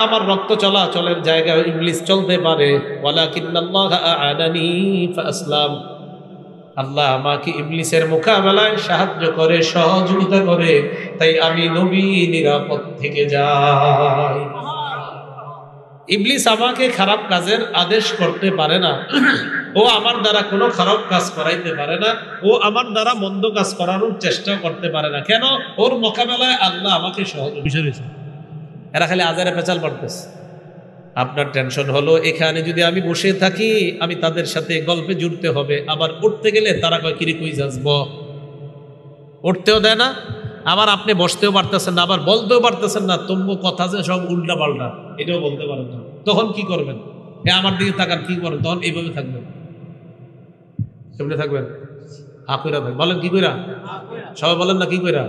আমার রক্ত চলাচলের জায়গায় ইবলিস চলতে পারে, ওয়ালাকিন্নাল্লাহা আ'আনানি ফাআসলাম, আল্লাহ আমাকে ইবলিসের মোকাবেলায় সাহায্য করে, সহযোগিতা করে, তাই আমি নবী নিরাপদ থেকে যাই। ইবলিস আমাকে খারাপ কাজের আদেশ করতে পারে না, ও আমার দ্বারা কোনো খারাপ কাজ করাইতে পারে না, ও আমার দ্বারা মন্দ কাজ করানোর চেষ্টা করতে পারে না। কেন? ওর মোকাবেলায় আল্লাহ আমাকে সহযোগিতা করেছে। এরা খালি আজারে পেঁচাল পড়তেছে। আপনার টেনশন হলো এখানে যদি আমি বসে থাকি, আমি তাদের সাথে গল্পে জুড়তে হবে, আবার উঠতে গেলে তারা কয় কিরে কই যাসব, উঠতেও দেয় না, আবার আপনি বসতেও পারতেছেন না, আবার বলতেও পারতেছেন না, তবু কথা যে সব উল্টা পাল্টা, এটাও বলতে পারেন না। তখন কি করবেন? আমার দিকে তাকান, কি করেন তখন? এইভাবে থাকবেন। কেমনে থাকবেন? হাকুরা থাকবেন। বলেন কি কইরা? সবাই বলেন না কি কইরা?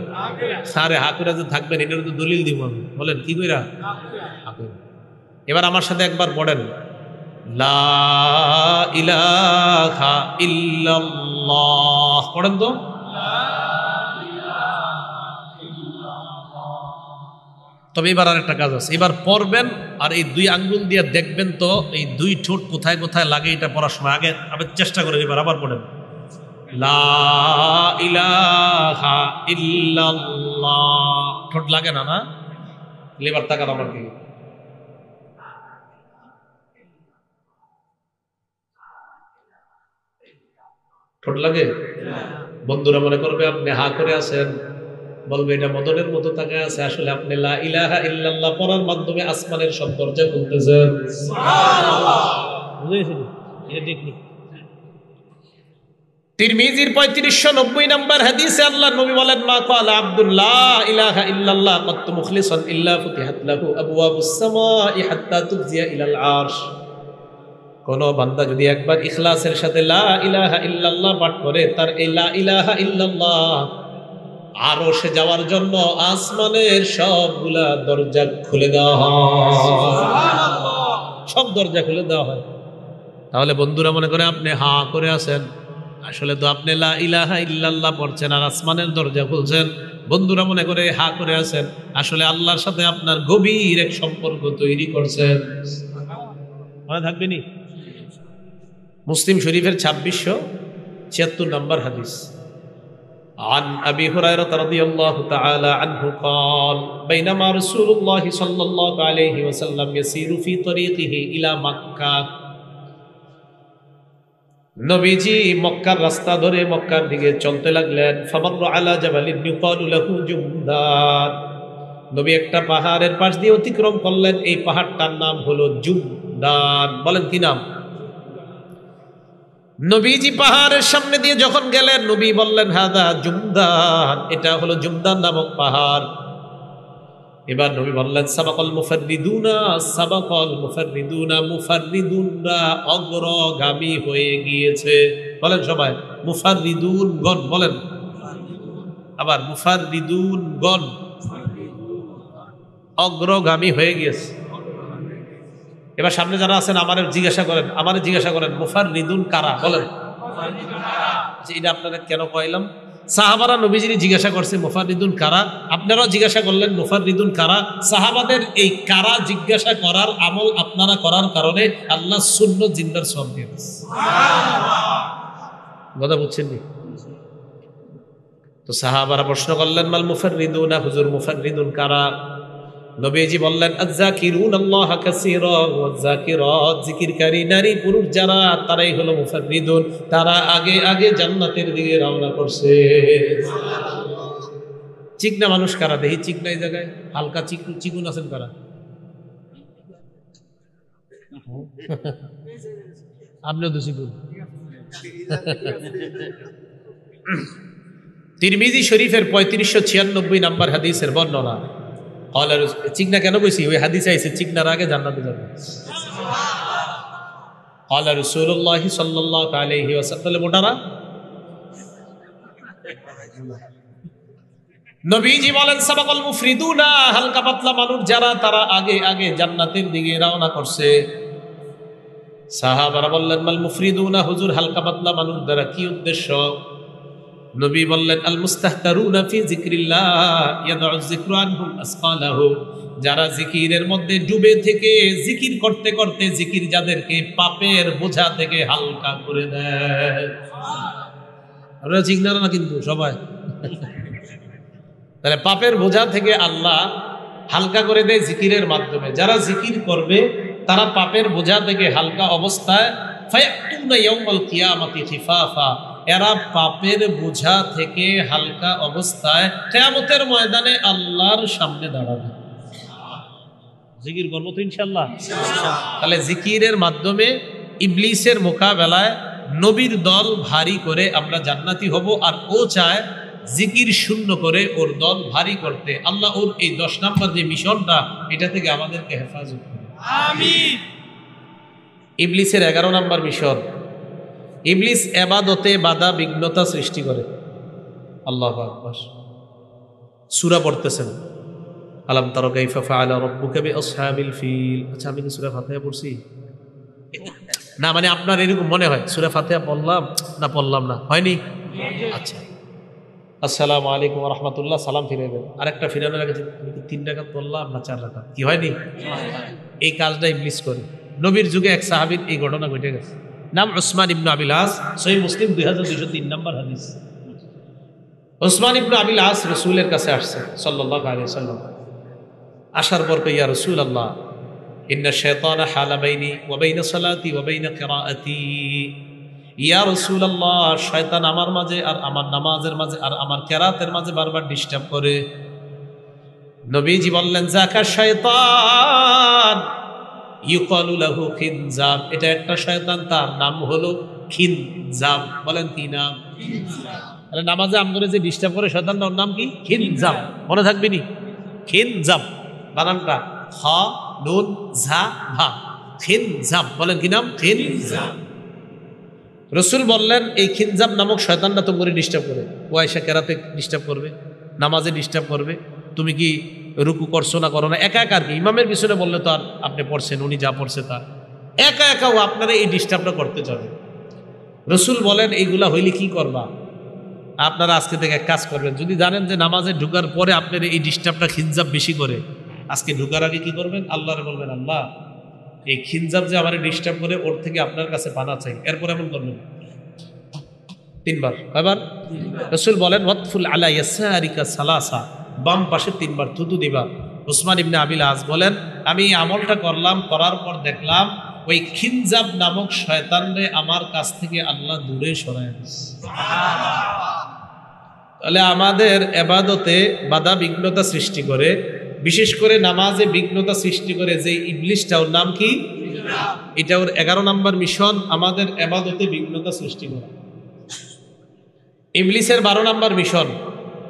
সারে হাকুরা যে থাকবেন, এটার তো দলিল দিব আমি। বলেন কি কইরা? হাকুরা। এবার আমার সাথে একবার পড়েন, লা ইলাহা ইল্লাল্লাহ। পড়েন তো। তবে এবার আর একটা কাজ আছে, এবার পড়বেন আর এই 2 আঙ্গুল দিয়ে দেখবেন তো এই 2 ঠোঁট কোথায় কোথায় লাগে। এটা পড়ার সময় আগে আবার চেষ্টা করেন। এবার আবার পড়েন, লা ইলাহা ইল্লাল্লাহ। ঠোঁট লাগে না? না এবার তাকান আমার দিকে। ঠোঁট লাগে? বন্ধুরা মনে করবে আপনি হা করে আছেন, বলবে এটা মদনের মতো তাকায় আছে, আসলে আপনি লা ইলাহা ইল্লাল্লাহ পড়ার মাধ্যমে আসমানের সব দরজা খুলতেছেন। সুবহানাল্লাহ। বুঝেছেন? এটা টেকনিক। তিরমিজির 3590 নম্বর হাদিসে আল্লাহ নবী বলেন, মা ক্বালা আব্দুল্লাহ ইলাহা ইল্লাল্লাহ কত মুখলিসান ইল্লা ফুতিহাত লাহু আবওয়াবুস সামাই হাত্তা তুফজিয়া ইলাল আরশ। কোন বান্দা যদি একবার ইখলাসের সাথে লা ইলাহা ইল্লাল্লাহ পাঠ করে, তার এই লা ইলাহা ইল্লাল্লাহ আরশে যাওয়ার জন্য আসমানের সবগুলা দরজা খুলে দেওয়া হয়, সব দরজা খুলে দেওয়া হয়। তাহলে বন্ধুরা মনে করে আপনি হা করে আছেন, আসলে তো আপনি লা ইলাহা ইল্লাল্লাহ পড়ছেন আর আসমানের দরজা খুলছেন। বন্ধুরা মনে করে হা করে আছেন, আসলে আল্লাহর সাথে আপনার গভীর এক সম্পর্ক তৈরি করছেন। মনে থাকবে নি? মুসলিম শরীফের 2676 নম্বর হাদিস। عن أبي هريرة رضي الله تعالى عنه قال بينما رسول الله صلى الله عليه وسلم يسير في طريقه إلى مكة নবীজি মক্কার রাস্তা ধরে মক্কার দিকে চলতে লাগলেন। ফামাররা আলা জাবালিন ইউকালু লাহু জুমদান, নবী একটা পাহাড়ের পাশ দিয়ে অতিক্রম করলেন। এই পাহাড়টার নাম হলো জুমদান। বলেন কি নাম? নবীজি পাহাড়ের সামনে দিয়ে যখন গেলেন, নবী বললেন হাদা জুমদান, এটা হলো জুমদান নামক পাহাড়। এবার নবী বললেন সাবাকাল মুফাররিদুনা, সাবাকাল মুফাররিদুনা, মুফাররিদুনরা অগ্রগামী হয়ে গিয়েছে। বলেন সবাই মুফাররিদুনগণ, বলেন আবার মুফাররিদুনগণ অগ্রগামী হয়ে গিয়েছে। এবার সামনে যারা আছেন আমারে জিজ্ঞাসা করেন মুফাররিদুন কারা? বলেন এটা আপনারা কেন কইলাম? সাহাবারা নবীজির জিজ্ঞাসা করছে মুফাররিদুন কারা, আপনারাও জিজ্ঞাসা করলেন মুফাররিদুন কারা। সাহাবাদের এই কারা জিজ্ঞাসা করার আমল আপনারা করার কারণে আল্লাহ সুন্নাত জিন্দার সওয়াব দিয়ে দিয়েছে। সুবহানাল্লাহ, কথা বুঝছেন নি? তো সাহাবারা প্রশ্ন করলেন মাল মুফাররিদুনা, হুজুর মুফাররিদুন কারা? নবীজি বললেন আয-যাকিরুনাল্লাহ কাসীরা ওয়াজ-যাকিরাত, জিকিরকারী নারী পুরুষ যারা, তারাই হলো মুফাররিদুন। তারা আগে আগে জান্নাতের দিকে রওনা করছে। চিকনা মানুষ কারা? দেখি চিকনা এই জায়গায় হালকা চিকুন আছেন কারা? আপনিও তো চিকুন। তিরমিজি শরীফের 3596 নম্বর হাদিসের বর্ণনা। চিকনা কেন কইছি? ওই হাদিসে আইছে চিকনার আগে জান্নাতে যাবে। قال رسول الله صلى الله عليه وسلم, মোটারা নবীজি বলেন সাবাকাল মুফরিদুনা, হালকা পাতলা মানুষ যারা, তারা আগে আগে জান্নাতের দিকে রওনা করছে। সাহাবারা বললেন মাল মুফরিদুনা, হুজুর হালকা পাতলা মানুষ দ্বারা কি উদ্দেশ্য? নবী বললেন আল মুস্তাহতারুনা ফি যিকরিল্লাহ ইয়াদউ যিকরু আনহুম আসকালাহু, যারা জিকিরের মধ্যে ডুবে থেকে জিকির করতে করতে জিকির যাদেরকে পাপের বোঝা থেকে হালকা করে দেয়। আপনারা চিন্তারা না কিন্তু সবাই, তাহলে পাপের বোঝা থেকে আল্লাহ হালকা করে দেয় জিকিরের মাধ্যমে। যারা জিকির করবে তারা পাপের বোঝা থেকে হালকা অবস্থায়, ফায়াতুনা ইয়াউমাল কিয়ামাতি খিফাফা, এরা পাপের বোঝা থেকে হালকা অবস্থায় কিয়ামতের ময়দানে আল্লাহর সামনে দাঁড়াবে। জিকির করবো তো ইনশাআল্লাহ। তাহলে জিকিরের মাধ্যমে ইবলিসের মোকাবেলায় নবীর দল ভারী করে আমরা জান্নাতি হব। আর ও চায় জিকির শূন্য করে ওর দল ভারী করতে। আল্লাহ ওর এই 10 নম্বর যে মিশনটা, এটা থেকে আমাদেরকে হেফাজত করুন, আমিন। ইবলিসের 11 নম্বর মিশন, ইবলিস ইবাদতে বাধা বিঘ্নতা সৃষ্টি করে। আল্লাহু আকবার। সূরা পড়তেছেন আলাম তারা কাইফা ফাআলা রাব্বুকা বিআসহাবিল ফিল। আচ্ছা, আমি কি সূরা ফাতিহা পড়ছি না? মানে আপনার এরকম মনে হয় সূরা ফাতিহা পড়লাম না পড়লাম না, হয়নি? আচ্ছা, আসসালামু আলাইকুম ওয়া রাহমাতুল্লাহ, সালাম ফিরাবেন। আরেকটা ফিরানোর আগে 3 রাকাত পড়লাম না 4 রাকাত, কি হয়নি? এই কাজটা ইবলিস করে। নবীর যুগে এক সাহাবীর এই ঘটনা ঘটে গেছে, নাম উসমান ইবনে আবিল আস, সহিহ মুসলিম 2203 নম্বর হাদিস। উসমান ইবনে আবিল আস রাসূলের কাছে আসছে সাল্লাল্লাহু আলাইহি ওয়াসাল্লাম। আসার পর ইয়া রাসূলুল্লাহ, ইন্না শাইতানা হালা বাইনি ওয়া বাইনা সালাতি ওয়া বাইনা কিরাআতি। ইয়া রাসূলুল্লাহ, শয়তান আমার মাঝে আর আমার নামাজের মাঝে আর আমার কিরাতের মাঝে বারবার ডিস্টার্ব করে। নবীজি বললেন যাকা শয়তান ইউকালু লাহু খিনজাব, এটা একটা শয়তান, তার নাম হলো খিনজাব। বলেন কি নাম? তাহলে নামাজে আমগরে যে ডিস্টার্ব করে শয়তানটার নাম কি? খিনজাব। মনে থাকবে নি? খিনজাব বানানটা খ নুন ঝা ভা, খিনজাব, বলেন কি নাম? খিনজাব। রসুল বললেন এই খিনজাব নামক শয়তানটা তো করে ডিস্টার্ব করে, ও আয়েশা কেরাতে ডিস্টার্ব করবে, নামাজে ডিস্টার্ব করবে, তুমি কি রুকু করছো না করো না, একা একা আর কি। ইমামের পিছনে বললে তো আর আপনি পড়ছেন, উনি যা পড়ছে তার, একা একা ও আপনারা এই ডিস্টার্বটা করতে যাবে। রসুল বলেন এইগুলা হইলে কি করবা? আপনারা আজকে থেকে এক কাজ করবেন, যদি জানেন যে নামাজে ঢুকার পরে আপনার এই ডিস্টার্বটা খিনজাব বেশি করে, আজকে ঢুকার আগে কি করবেন? আল্লাহরে বলবেন, আল্লাহ এই খিনজাব যে আমার ডিস্টার্ব করে, ওর থেকে আপনার কাছে পানা চাই। এরপর এমন করবেন 3 বার। কয়বার? রাসূল বলেন ওয়াতফুল আলা ইয়াসারিকা সালাসা, বাম পাশে 3 বার থুতু দিবা। উসমান ইবনে আবিল আস বলেন, আমি এই আমলটা করলাম, করার পর দেখলাম ওই খিনজাব নামক শয়তানরে আমার কাছ থেকে আল্লাহ দূরে সরায় দিয়েছে। তাহলে আমাদের ইবাদতে বাধা বিঘ্নতা সৃষ্টি করে, বিশেষ করে নামাজে বিঘ্নতা সৃষ্টি করে যে ইবলিসটা, ওর নাম কি? এটা ওর 11 নম্বর মিশন, আমাদের ইবাদতে বিঘ্নতা সৃষ্টি করা। ইবলিসের 12 নম্বর মিশন,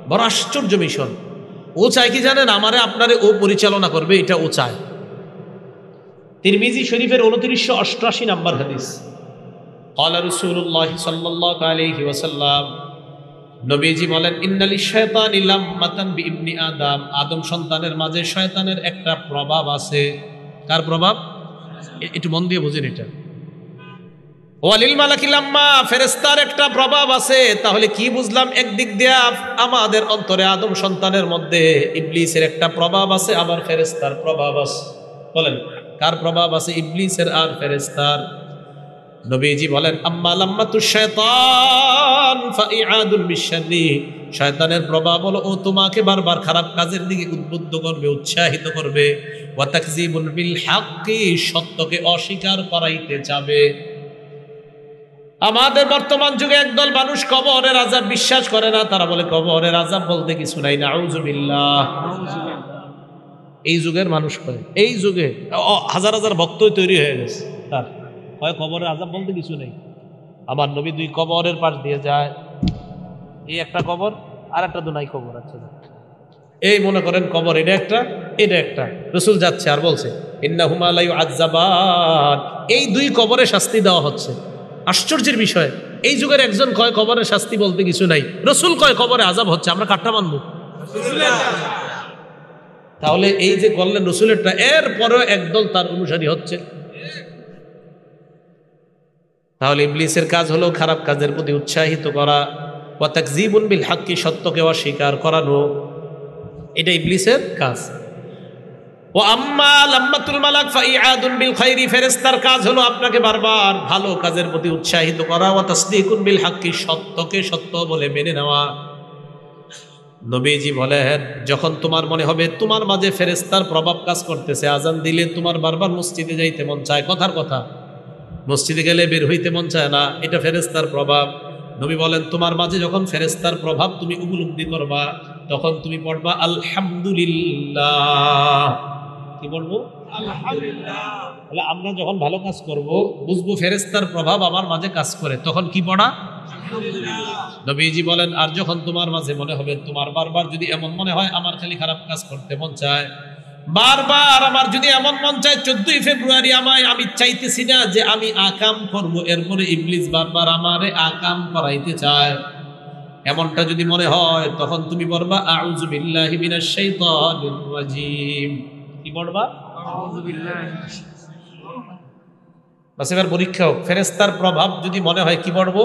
বড় আশ্চর্য মিশন। ও চায় কি জানেন? আমারে আপনারে ও পরিচালনা করবে, এটা ও চায়। তিরমিজি শরীফের 2988 নম্বর হাদিস, ক্বালা রাসূলুল্লাহ সাল্লাল্লাহু আলাইহি ওয়াসাল্লাম, নবীজি বলেন, ইন্নালিশ শায়তানি লাম্মাতান বিইবনি আদম, আদম সন্তানের মাঝে শয়তানের একটা প্রভাব আছে। কার প্রভাব? একটু মন দিয়ে বুঝেন এটা। ওয়ালিল মালাকি লাম্মা, ফেরেশতার একটা প্রভাব আছে। তাহলে কি বুঝলাম? একদিক দিয়ে আমাদের অন্তরে আদম সন্তানের মধ্যে ইবলিসের একটা প্রভাব আছে, আবার ফেরেশতার প্রভাব আছে। বলেন কার প্রভাব আছে? ইবলিসের আর ফেরেশতার। নবীজি বলেন, আম্মা লাম্মাতুশ শায়তান ফাইআদুল বিশররি, শয়তানের প্রভাব হলো ও তোমাকে বারবার খারাপ কাজের দিকে উদ্বুদ্ধ করবে, উৎসাহিত করবে। ওয়া তাকযিবুল বিল হাক্কি, সত্যকে অস্বীকার করাইতে যাবে। আমাদের বর্তমান যুগে একদল মানুষ কবরের আযাব বিশ্বাস করে না, তারা বলে কবরের আযাব বলতে কিছু নাই। নাউযুবিল্লাহ। এই যুগের মানুষ কয়, এই যুগে হাজার হাজার ভক্তই তৈরি হয়ে গেছে, তার হয় কবরের আযাব বলতে কিছু নেই। আমার নবী 2 কবরের পাশ দিয়ে যায়, এই একটা কবর আর একটা দুনাই কবর আছে, এই মনে করেন কবর এটা একটা, এটা একটা। রাসূল যাচ্ছে আর বলছে, ইন্নাহুমা লা ইউআযাবান, এই 2 কবরে শাস্তি দেওয়া হচ্ছে। আশ্চর্যের বিষয়, এই যুগের একজন কয় কবরের শাস্তি বলতে কিছু নাই, রাসূল কয় কবরে আযাব হচ্ছে। আমরা কাটটা মানবো? তাহলে এই যে করলেন রাসূলেরটা, এর পরেও একদল তার অনুসারী হচ্ছে। তাহলে ইবলিসের কাজ হলো খারাপ কাজের প্রতি উৎসাহিত করা, ওয়া তাকযিবুন বিল হাক্কি, সত্যকে অস্বীকার করানো, এটা ইবলিসের কাজ। ওয়া আম্মা লাম্মাতুল মালাক ফাইআদুন বিল খাইরি, ফেরেশতার কাজ হলো আপনাকে বারবার ভালো কাজের প্রতি উৎসাহিত করা। ওয়া তাসদীকুন বিল হাক্কি, সত্যকে সত্য বলে মেনে নেওয়া। নবীজি বলেন, যখন তোমার মনে হবে তোমার মাঝে ফেরেশতার প্রভাব কাজ করতেছে, আজান দিলে তোমার বারবার মসজিদে যাইতে মন চায়, কথার কথা মসজিদে গেলে বের হইতে মন চায় না, এটা ফেরেশতার প্রভাব। নবী বলেন, তোমার মাঝে যখন ফেরেশতার প্রভাব তুমি উপলব্ধি করবা, তখন তুমি পড়বা আলহামদুলিল্লাহ। কি বলবো? আলহামদুলিল্লাহ। তাহলে আমরা যখন ভালো কাজ করব, বুঝবো ফেরেশতার প্রভাব আমার মাঝে কাজ করে, তখন কি পড়া? আলহামদুলিল্লাহ। নবীজি বলেন, আর যখন তোমার মাঝে মনে হবে, তোমার বারবার যদি এমন মনে হয় আমার খালি খারাপ কাজ করতে মন চায়, বারবার আমার যদি এমন মন চায় 14 ফেব্রুয়ারি আমি চাইতেছি না যে আমি আকাম করব, এরপরে ইবলিস বারবার আমারে আকাম করাইতে চায়, এমনটা যদি মনে হয়, তখন তুমি বলবা আউযু বিল্লাহি মিনাশ শাইতানির রাজীম। কি বলবা? আউযু বিল্লাহি। বাস এবার পরীক্ষা হোক, ফেরেশতার প্রভাব যদি মনে হয় কি পড়বো?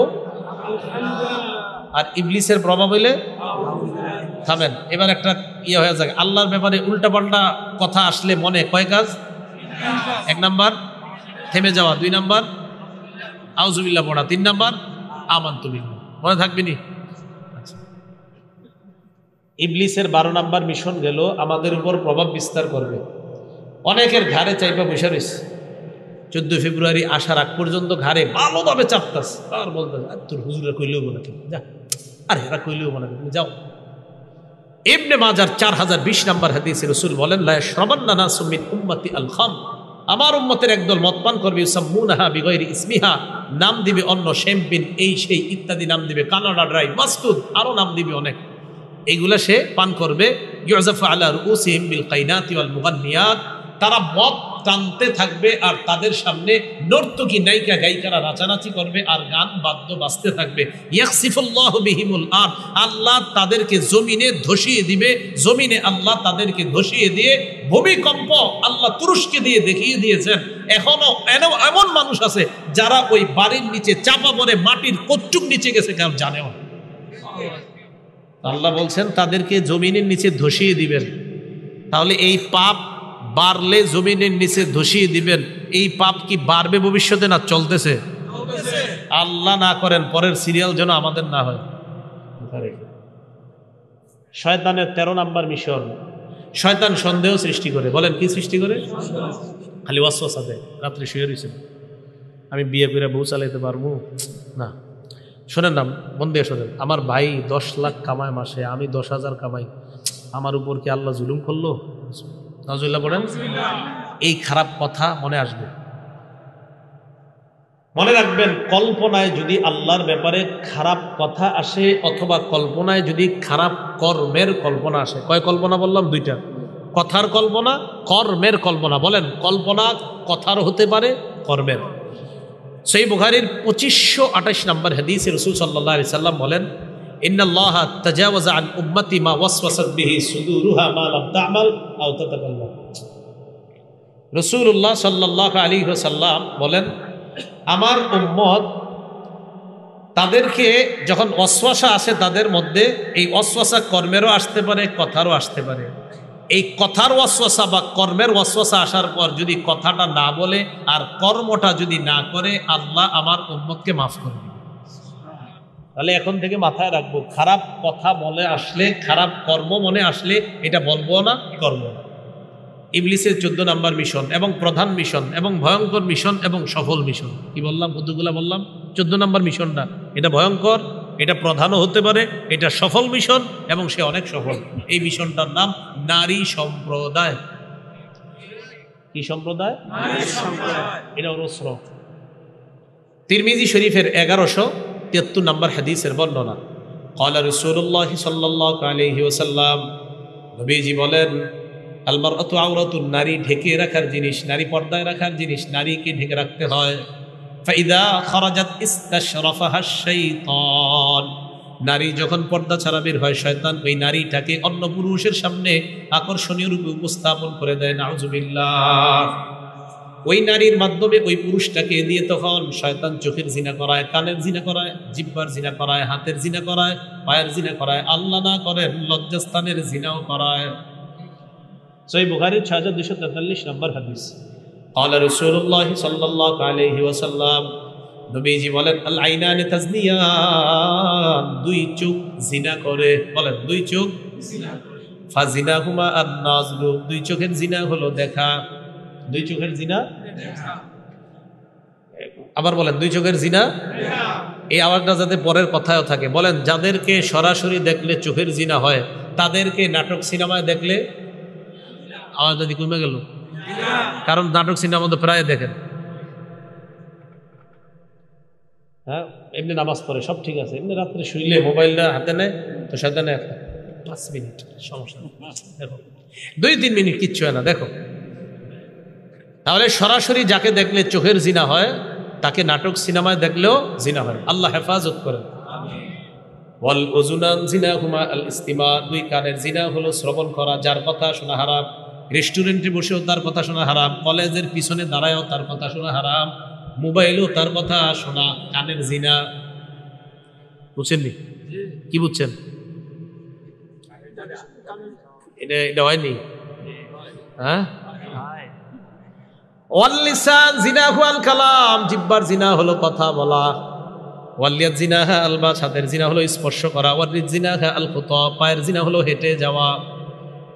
আর ইবলিসের প্রভাব হইলে থামেন। এবার একটা ইয়ে হয়ে যায়, আল্লাহর ব্যাপারে উল্টাপাল্টা কথা আসলে মনে কয় কাজ? 1 নাম্বার থেমে যাওয়া, 2 নাম্বার আউযুবিল্লাহ পড়া, 3 নাম্বার আমানতু বিল্লাহ। মনে থাকবে নি? আচ্ছা, ইবলিসের 12 নাম্বার মিশন গেল, আমাদের উপর প্রভাব বিস্তার করবে। অনেকের ঘাড়ে চাইপা বসে রয়েছে, 14 ফেব্রুয়ারি আসার আগ পর্যন্ত ঘাড়ে ভালোভাবে চাপতাস, আর বলতেছে তোর হুজুরা কইলেও বলে কি, যা আরে এরা কইলেও বলে তুমি যাও। ইবনে মাজার 4020 নম্বর হাদিসে রাসূল বলেন, লা ইয়াশরাবান্না নাসুম মিন উম্মতি আল খাম, আমার উম্মতের একদল মদ পান করবে, ইউসাম্মুনাহা বিগাইরি ইসমিহা, নাম দিবে অন্য, শ্যাম্পেন এই সেই ইত্যাদি নাম দিবে, কানাডা ড্রাই, মাস্তুদ, আরো নাম দিবে অনেক, এইগুলা সে পান করবে। ইউযাফু আলা রুউসিহিম বিল কাইনাতি ওয়াল মুগান্নিয়াত, তারা মদ টানতে থাকবে আর তাদের সামনে নর্তকী নায়িকা গায়িকারা নাচানাচি করবে আর গান বাদ্য বাজতে থাকবে। ইয়াখসিফুল্লাহু বিহিমুল আরদ, আল্লাহ তাদেরকে জমিনে ধসিয়ে দিবে। জমিনে আল্লাহ তাদেরকে ধসিয়ে দিয়ে ভূমিকম্প আল্লাহ তুরস্কে দিয়ে দেখিয়ে দিয়েছেন। এখনো এমন মানুষ আছে যারা ওই বাড়ির নিচে চাপা পড়ে মাটির কচ্চুক নিচে গেছে, কেউ জানেও না। আল্লাহ বলছেন তাদেরকে জমিনের নিচে ধসিয়ে দিবেন। তাহলে এই পাপ বাড়লে জমিনের নিচে ধসিয়ে দিবেন, এই পাপ কি বাড়বে ভবিষ্যতে না চলতেছে? আল্লাহ না করেন পরের সিরিয়াল যেন আমাদের না হয়। শয়তানের 13 নাম্বার মিশন, শয়তান সন্দেহ সৃষ্টি করে। বলেন কি সৃষ্টি করে? খালি ওয়াসওয়াসা দেয়। রাত্রে শুয়ে রয়েছেন, আমি বিয়ে করে বউ চালাইতে পারবো না। শোনেন না, মন দিয়ে শোনেন, আমার ভাই 10 লাখ কামায় মাসে, আমি 10,000 কামাই, আমার উপর কি আল্লাহ জুলুম করলো? নাউজুবিল্লাহ পড়েন। এই খারাপ কথা মনে আসবে। মনে রাখবেন, কল্পনায় যদি আল্লাহর ব্যাপারে খারাপ কথা আসে অথবা কল্পনায় যদি খারাপ কর্মের কল্পনা আসে, কয় কল্পনা বললাম? 2টা। কথার কল্পনা, কর্মের কল্পনা। বলেন, কল্পনা কথার হতে পারে, কর্মের। সহিহ বুখারীর 2528 নম্বর হাদিসে রাসূল সাল্লাল্লাহু আলাইহি সাল্লাম বলেন, ইন্নাল্লাহা তাজাওয়াজা আন উম্মতি মা ওয়াসওয়াসাত বিহি সুদুরুহা মা লাম তা'মাল আও তাতাকাল্লাম। রাসূলুল্লাহ সাল্লাল্লাহু আলাইহি ওয়াসাল্লাম বলেন, আমার উম্মত তাদেরকে যখন ওয়াসওয়াসা আসে তাদের মধ্যে, এই ওয়াসওয়াসা কর্মেরও আসতে পারে, কথারও আসতে পারে। এই কথার ওয়াসওয়াসা বা কর্মের ওয়াসওয়াসা আসার পর যদি কথাটা না বলে আর কর্মটা যদি না করে, আল্লাহ আমার উম্মতকে মাফ করবে। তাহলে এখন থেকে মাথায় রাখবো, খারাপ কথা মনে আসলে, খারাপ কর্ম মনে আসলে এটা বলবো না, করব না। ইবলিসের 14 নাম্বার মিশন এবং প্রধান মিশন এবং ভয়ঙ্কর মিশন এবং সফল মিশন। কি বললাম? কতগুলা বললাম? 14 নাম্বার মিশনটা, এটা ভয়ঙ্কর, এটা প্রধানও হতে পারে, এটা সফল মিশন এবং সে অনেক সফল। এই মিশনটার নাম নারী সম্প্রদায়। কি সম্প্রদায়? নারী সম্প্রদায়। এটা রসর তিরমিজি শরীফের 1173 নম্বর হাদিসের বর্ণনা। ক্বালা রাসূলুল্লাহ সাল্লাল্লাহু আলাইহি ওয়াসাল্লাম, নবীজি বলেন, আল মারআতু আওরাতুন, নারী ঢেকে রাখার জিনিস, নারী পর্দায় রাখার জিনিস, নারীকে ঢেকে রাখতে হয়। ফাইদা খারাজাত ইস্তাশরাফাহা শাইতান, নারী যখন পর্দা ছাড়া বের হয়, শয়তান ওই নারীটাকে অন্য পুরুষের সামনে আকর্ষণীয় রূপে উপস্থাপন করে দেয়। নাউজুবিল্লাহ। ওই নারীর মাধ্যমে ওই পুরুষটাকে দিয়ে তখন শয়তান চোখের জিনা করায়, কানের জিনা করায়, জিহ্বার জিনা করায়, হাতের জিনা করায়, পায়ের জিনা করায়, আল্লাহ না করেন লজ্জাস্থানের জিনাও করায়। সহিহ বুখারীর 6243 নম্বর হাদিস। ক্বালা রাসূলুল্লাহ সাল্লাল্লাহু আলাইহি ওয়াসাল্লাম, নবীজি বলেন, আল আইনানি তাজনিয়ান, 2 চোখ জিনা করে। বলেন, 2 চোখ জিনা করে। ফাজিনাহুমা আন-নাজরু, 2 চোখের জিনা হলো দেখা। 2 চোখের জিনা দেখা। আবার বলেন, 2 চোখের জিনা দেখা। এই আওয়াজটা যাতে পরের কথায়ও থাকে। বলেন, যাদেরকে সরাসরি দেখলে চোখের জিনা হয়, তাদেরকে নাটক সিনেমায় দেখলে আওয়াজ যদি কমে গেল, কারণ নাটক সিনেমার মধ্যে প্রায় দেখেন, হ্যাঁ, এমনি নামাজ পড়ে, সব ঠিক আছে, এমনি রাত্রে শুইলে মোবাইলটা হাতে নেয় তো সাথে 5 মিনিট সমস্যা, দেখো 2-3 মিনিট কিচ্ছু হয় না, দেখো। তাহলে সরাসরি যাকে দেখলে চোখের জিনা হয়, তাকে নাটক সিনেমায় দেখলেও জিনা হয়। আল্লাহ হেফাজত করেন। ওয়াল উযুনান জিনাহুমা আল ইস্তিমা, 2 কানের জিনা হলো শ্রবণ করা, যার কথা শোনা হারাম। রেস্টুরেন্টে বসেও তার কথা শোনা হারাম, কলেজের পিছনে দাঁড়ায়ও তার কথা শোনা হারাম, মোবাইলেও তার কথা শোনা কানের জিনা। বুঝছেননি? কি বুঝছেন? এটা হয়নি? হ্যাঁ। ওয়াল লিসান জিনাহু আল কালাম, জিহ্বার জিনা হলো কথা বলা। ওয়াল ইয়াদ জিনাহা আল বাস, হাতের জিনা হলো স্পর্শ করা। ওয়াল রিজ জিনাহা আল খুতা, পায়ের জিনা হলো হেঁটে যাওয়া।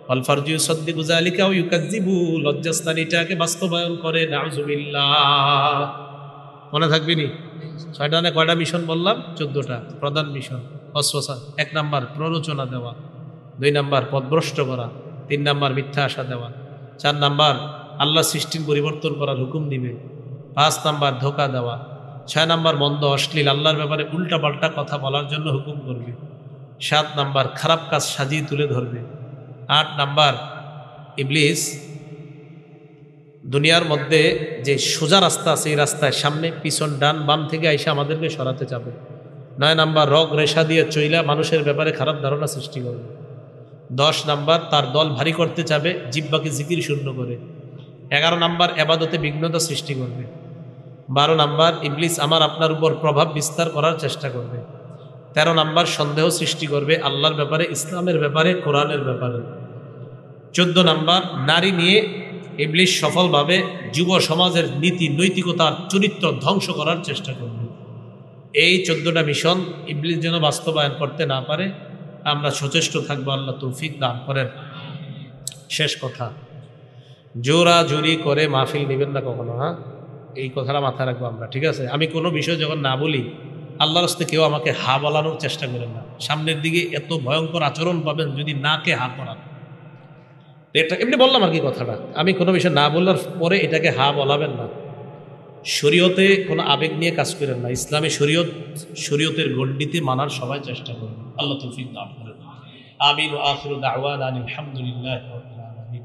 ওয়াল ফারজু ইউসাদ্দিকু যালিকা ওয়া ইউকাযযিবু, লজ্জাস্থানীটাকে বাস্তবায়ন করে। নাউযুবিল্লাহ। মনে থাকবে নি? 6টা না কয়টা মিশন বললাম? 14টা প্রধান মিশন। ওয়াসওয়াসা 1 নাম্বার প্ররোচনা দেওয়া, 2 নাম্বার পথভ্রষ্ট করা, 3 নাম্বার মিথ্যা আশা দেওয়া, 4 নাম্বার আল্লাহ সৃষ্টির পরিবর্তন করার হুকুম দিবে, 5 নাম্বার ধোঁকা দেওয়া, 6 নাম্বার মন্দ অশ্লীল আল্লাহর ব্যাপারে উল্টা পাল্টা কথা বলার জন্য হুকুম করবে, 7 নাম্বার খারাপ কাজ সাজিয়ে তুলে ধরবে, 8 নাম্বার ইবলিস দুনিয়ার মধ্যে যে সোজা রাস্তা আছে এই রাস্তায় সামনে পিছন ডান বাম থেকে আইসা আমাদেরকে সরাতে যাবে। 9 নাম্বার রগ রেশা দিয়ে চইলা মানুষের ব্যাপারে খারাপ ধারণা সৃষ্টি করবে। 10 নাম্বার তার দল ভারী করতে চাবে জিহ্বাকে জিকির শূন্য করে। 11 নাম্বার এবাদতে বিঘ্নতা সৃষ্টি করবে। 12 নাম্বার ইবলিস আমার আপনার উপর প্রভাব বিস্তার করার চেষ্টা করবে। 13 নাম্বার সন্দেহ সৃষ্টি করবে আল্লাহর ব্যাপারে, ইসলামের ব্যাপারে, কোরআনের ব্যাপারে। 14 নাম্বার নারী নিয়ে ইবলিস সফলভাবে যুব সমাজের নীতি নৈতিকতার চরিত্র ধ্বংস করার চেষ্টা করবে। এই 14টা মিশন ইবলিস যেন বাস্তবায়ন করতে না পারে আমরা সচেষ্ট থাকবো। আল্লাহ তৌফিক দান করেন। শেষ কথা, জোরা জোরি করে মাহফিল নেবেন না কখনো। হ্যাঁ, এই কথাটা মাথায় রাখবো আমরা, ঠিক আছে? আমি কোনো বিষয় যখন না বলি আল্লাহর রাস্তায় কেউ আমাকে হা বলানোর চেষ্টা করেন না। সামনের দিকে এত ভয়ঙ্কর আচরণ পাবেন যদি নাকে হা করান। এটা এমনি বললাম আর কি কথাটা, আমি কোনো বিষয় না বলার পরে এটাকে হা বলাবেন না। শরীয়তে কোনো আবেগ নিয়ে কাজ করেন না। ইসলামী শরীয়তের গণ্ডিতে মানার সবাই চেষ্টা করবেন। আল্লাহ তৌফিক দান করেন। আমিন ওয়া আখিরু দাওয়ানা আলহামদুলিল্লাহি রাব্বিল আলামিন।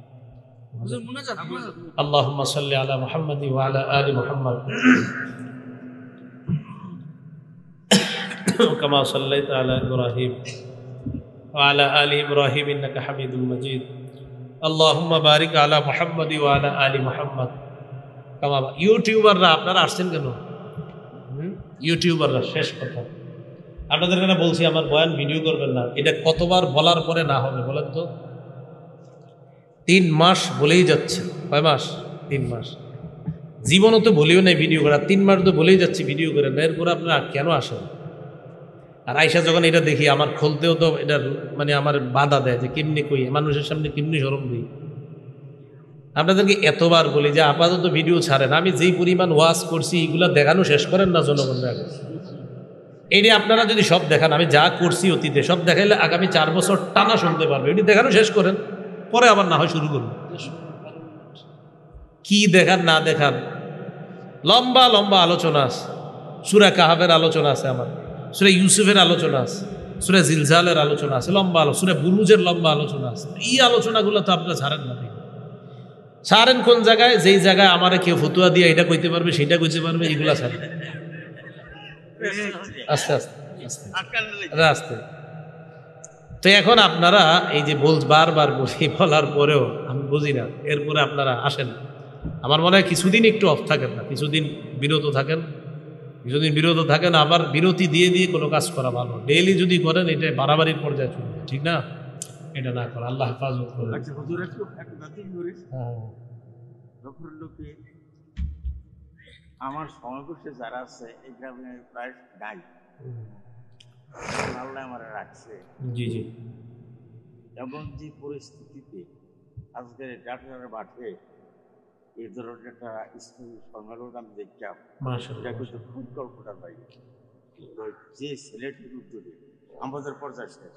আল্লাহুম্মা সাল্লি আলা মুহাম্মাদি ওয়া আলা আলি মুহাম্মাদ কামা সাল্লাইতা আলা ইব্রাহিম ওয়া আলা আলি ইব্রাহিম ইন্নাকা হামিদুম মাজিদ। আল্লাহুম্মা বারিক আলা মুহাম্মাদি ওয়া আলা আলি মুহাম্মাদ কামা। ইউটিউবাররা আপনারা আসছেন কেন? ইউটিউবাররা, শেষ কথা আপনাদের এখানে বলছি আমার বয়ান ভিডিও করবেন না। এটা কতবার বলার পরে না হবে বলেন তো? 3 মাস বলেই যাচ্ছে। কয় মাস? 3 মাস। জীবনও তো বলিও নাই ভিডিও করা, 3 মাস তো বলেই যাচ্ছি ভিডিও করেন না। এরপরে আপনারা কেন আসেন? আর আয়সা যখন এটা দেখি আমার খুলতেও তো এটা মানে আমার বাধা দেয় যে কেমনি কই মানুষের সামনে কেমনি শরম দিই। আপনাদেরকে এতবার বলি যে আপাতত ভিডিও ছাড়েন। আমি যেই পরিমাণ ওয়াজ করছি এগুলা দেখানো শেষ করেন না জনগণের আগে। এটি আপনারা যদি সব দেখান, আমি যা করছি অতীতে সব দেখাইলে আগামী 4 বছর টানা শুনতে পারবে। এটি দেখানো শেষ করেন, পরে আবার না হয় শুরু করুন। কি দেখান না দেখান, লম্বা লম্বা আলোচনা আছে। সূরা কাহাফের আলোচনা আছে, আমার সূরা ইউসুফের আলোচনা আছে, সূরা জিলজালের আলোচনা আছে, লম্বা সূরা বুরুজের লম্বা আলোচনা আছে। এই আলোচনাগুলো তো আপনারা ছাড়েন না। ছাড়েন কোন জায়গায়? যেই জায়গায় আমার কেউ ফতুয়া দিয়ে এটা কইতে পারবে সেটা কইতে পারবে, এগুলা ছাড়েন। আস্তে আস্তে আস্তে আস্তে। তো এখন আপনারা এই যে বারবার বলি, বলার পরেও আমি বুঝি না, এরপরে আপনারা আসেন। আমার মনে হয় কিছুদিন একটু অফ থাকেন না, কিছুদিন বিরত থাকেন, আবার বিরতি দিয়ে দিয়ে কোনো কাজ করা ভালো। ডেইলি যদি করেন এটা বাড়াবাড়ির পর্যায়ে চলবে, ঠিক না? এটা না করে আল্লাহ হেফাজত করে। আমার সমবয়সী যারা আছে এই গ্রামে প্রায় নাই, আল্লাহ আমার রাখছে। জি জি। এমন যে পরিস্থিতিতে আজকের ডাক্তারের মাঠে এই ধরনের একটা ইসলামী সম্মেলন আমি দেখলাম, এটা কিন্তু খুব কল্পনার বাইরে। যে ছেলেটির উদ্যোগে আমাদের পর্যায়ে শেষ,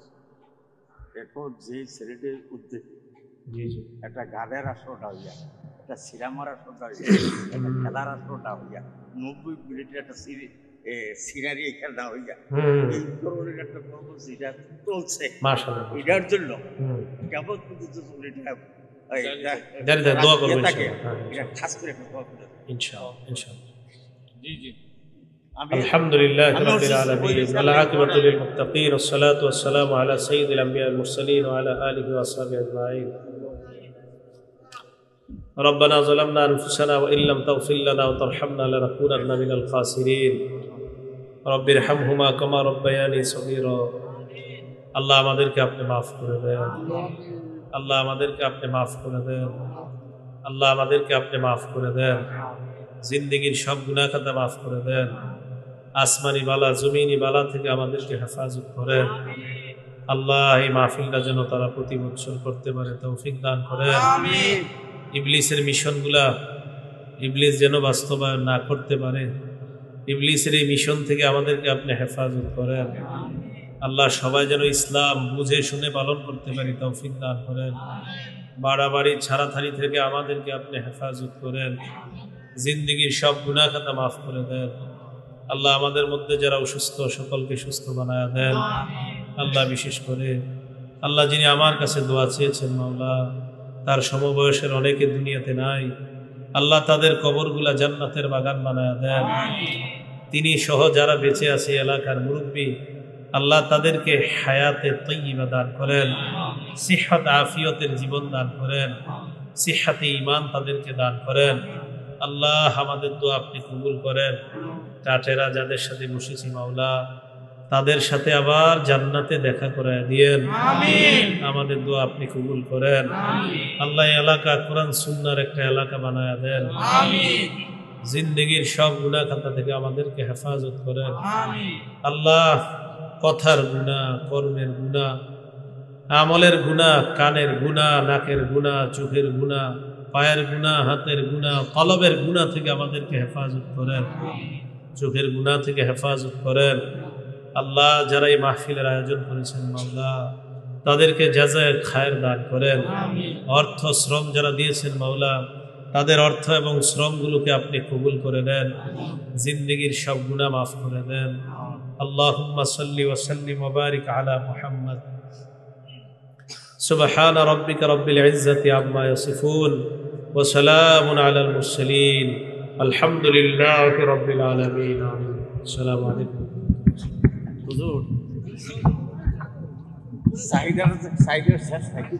এখন যে ছেলেটির উদ্যোগে একটা গানের আসরটা হইয়া, একটা সিনেমার আসরটা হইয়া, একটা খেলার আসরটা হইয়া, 90 মিনিটের একটা সিনারি খেলা হইয়া, এই ধরনের একটা কর্মসূচিটা চলছে। এটার জন্য কেমন পর্যন্ত খাস করে الحمد لله رب العالمين والعاقبة للمتقين والصلاة والسلام على سيد الأنبياء المرسلين وعلى آله وصحبه أجمعين. ربنا ظلمنا أنفسنا وإن لم تغفر لنا وترحمنا لنكونن من الخاسرين. رب ارحمهما كما ربياني صغيرا. আল্লাহ আমাদেরকে আপনি মাফ করে দেন, আল্লাহ আমাদেরকে আপনি মাফ করে দেন, আল্লাহ আমাদেরকে আপনি মাফ করে দেন। জিন্দেগীর সব গুনাহ খাতা মাফ করে দেন। আসমানি বালা জমিনি বালা থেকে আমাদেরকে হেফাজত করেন। আল্লাহ এই মাহফিলটা যেন তারা প্রতি বছর করতে পারে তৌফিক দান করেন। ইবলিসের মিশনগুলা ইবলিস যেন বাস্তবায়ন না করতে পারে। ইবলিসের এই মিশন থেকে আমাদেরকে আপনি হেফাজত করেন। আল্লাহ সবাই যেন ইসলাম বুঝে শুনে পালন করতে পারি তৌফিক দান করেন। বাড়াবাড়ি ছাড়াছাড়ি থেকে আমাদেরকে আপনি হেফাজত করেন। জিন্দেগীর সব গুনাহ খাতা মাফ করে দেন। আল্লাহ আমাদের মধ্যে যারা অসুস্থ সকলকে সুস্থ বানায় দেন। আল্লাহ বিশেষ করে আল্লাহ যিনি আমার কাছে দোয়া চেয়েছেন, মাওলা তার সমবয়সের অনেকে দুনিয়াতে নাই, আল্লাহ তাদের কবরগুলা জান্নাতের বাগান বানায় দেন। তিনি সহ যারা বেঁচে আছে এলাকার মুরব্বী, আল্লাহ তাদেরকে হায়াতে তয়্যিবা দান করেন, সিহহাত আফিয়তের জীবন দান করেন, সিহহাতে ঈমান তাদেরকে দান করেন। আল্লাহ আমাদের দোয়া আপনি কবুল করেন। কাটেরা যাদের সাথে বসেছি মাওলা, তাদের সাথে আবার জান্নাতে দেখা করায় দিয়েন। আমাদের দোয়া আপনি কবুল করেন। আল্লাহ এলাকা কোরআন সুন্নাহর একটা এলাকা বানায় দেন। জিন্দগির সব গুনাহ খাতা থেকে আমাদেরকে হেফাজত করেন। আল্লাহ কথার গুনাহ, কর্মের গুনাহ, আমলের গুনাহ, কানের গুনাহ, নাকের গুনাহ, চোখের গুনাহ, পায়ের গুনাহ, হাতের গুনাহ, কলবের গুনাহ থেকে আমাদেরকে হেফাজত করেন। চোখের গুনাহ থেকে হেফাজত করেন। আল্লাহ যারা এই মাহফিলের আয়োজন করেছেন মাওলা, তাদেরকে জাযায়ে খায়ের দান করেন। অর্থ শ্রম যারা দিয়েছেন মাওলা, তাদের অর্থ এবং শ্রমগুলোকে আপনি কবুল করে নেন। জিন্দেগীর সব গুনাহ মাফ করে দেন। আল্লাহুম্মা সাল্লি ওয়া সাল্লিম ওয়া বারিক আলা মুহাম্মদ। সুবহান রাব্বিকা রাব্বিল ইজ্জাতি আম্মা ইয়াসিফুন ওয়া সালামুন আলাল মুরসালিন। আলহামদুলিল্লাহি রাব্বিল আলামিন। আসসালামু আলাইকুম। হুজুর সাইডার শেষ নাকি?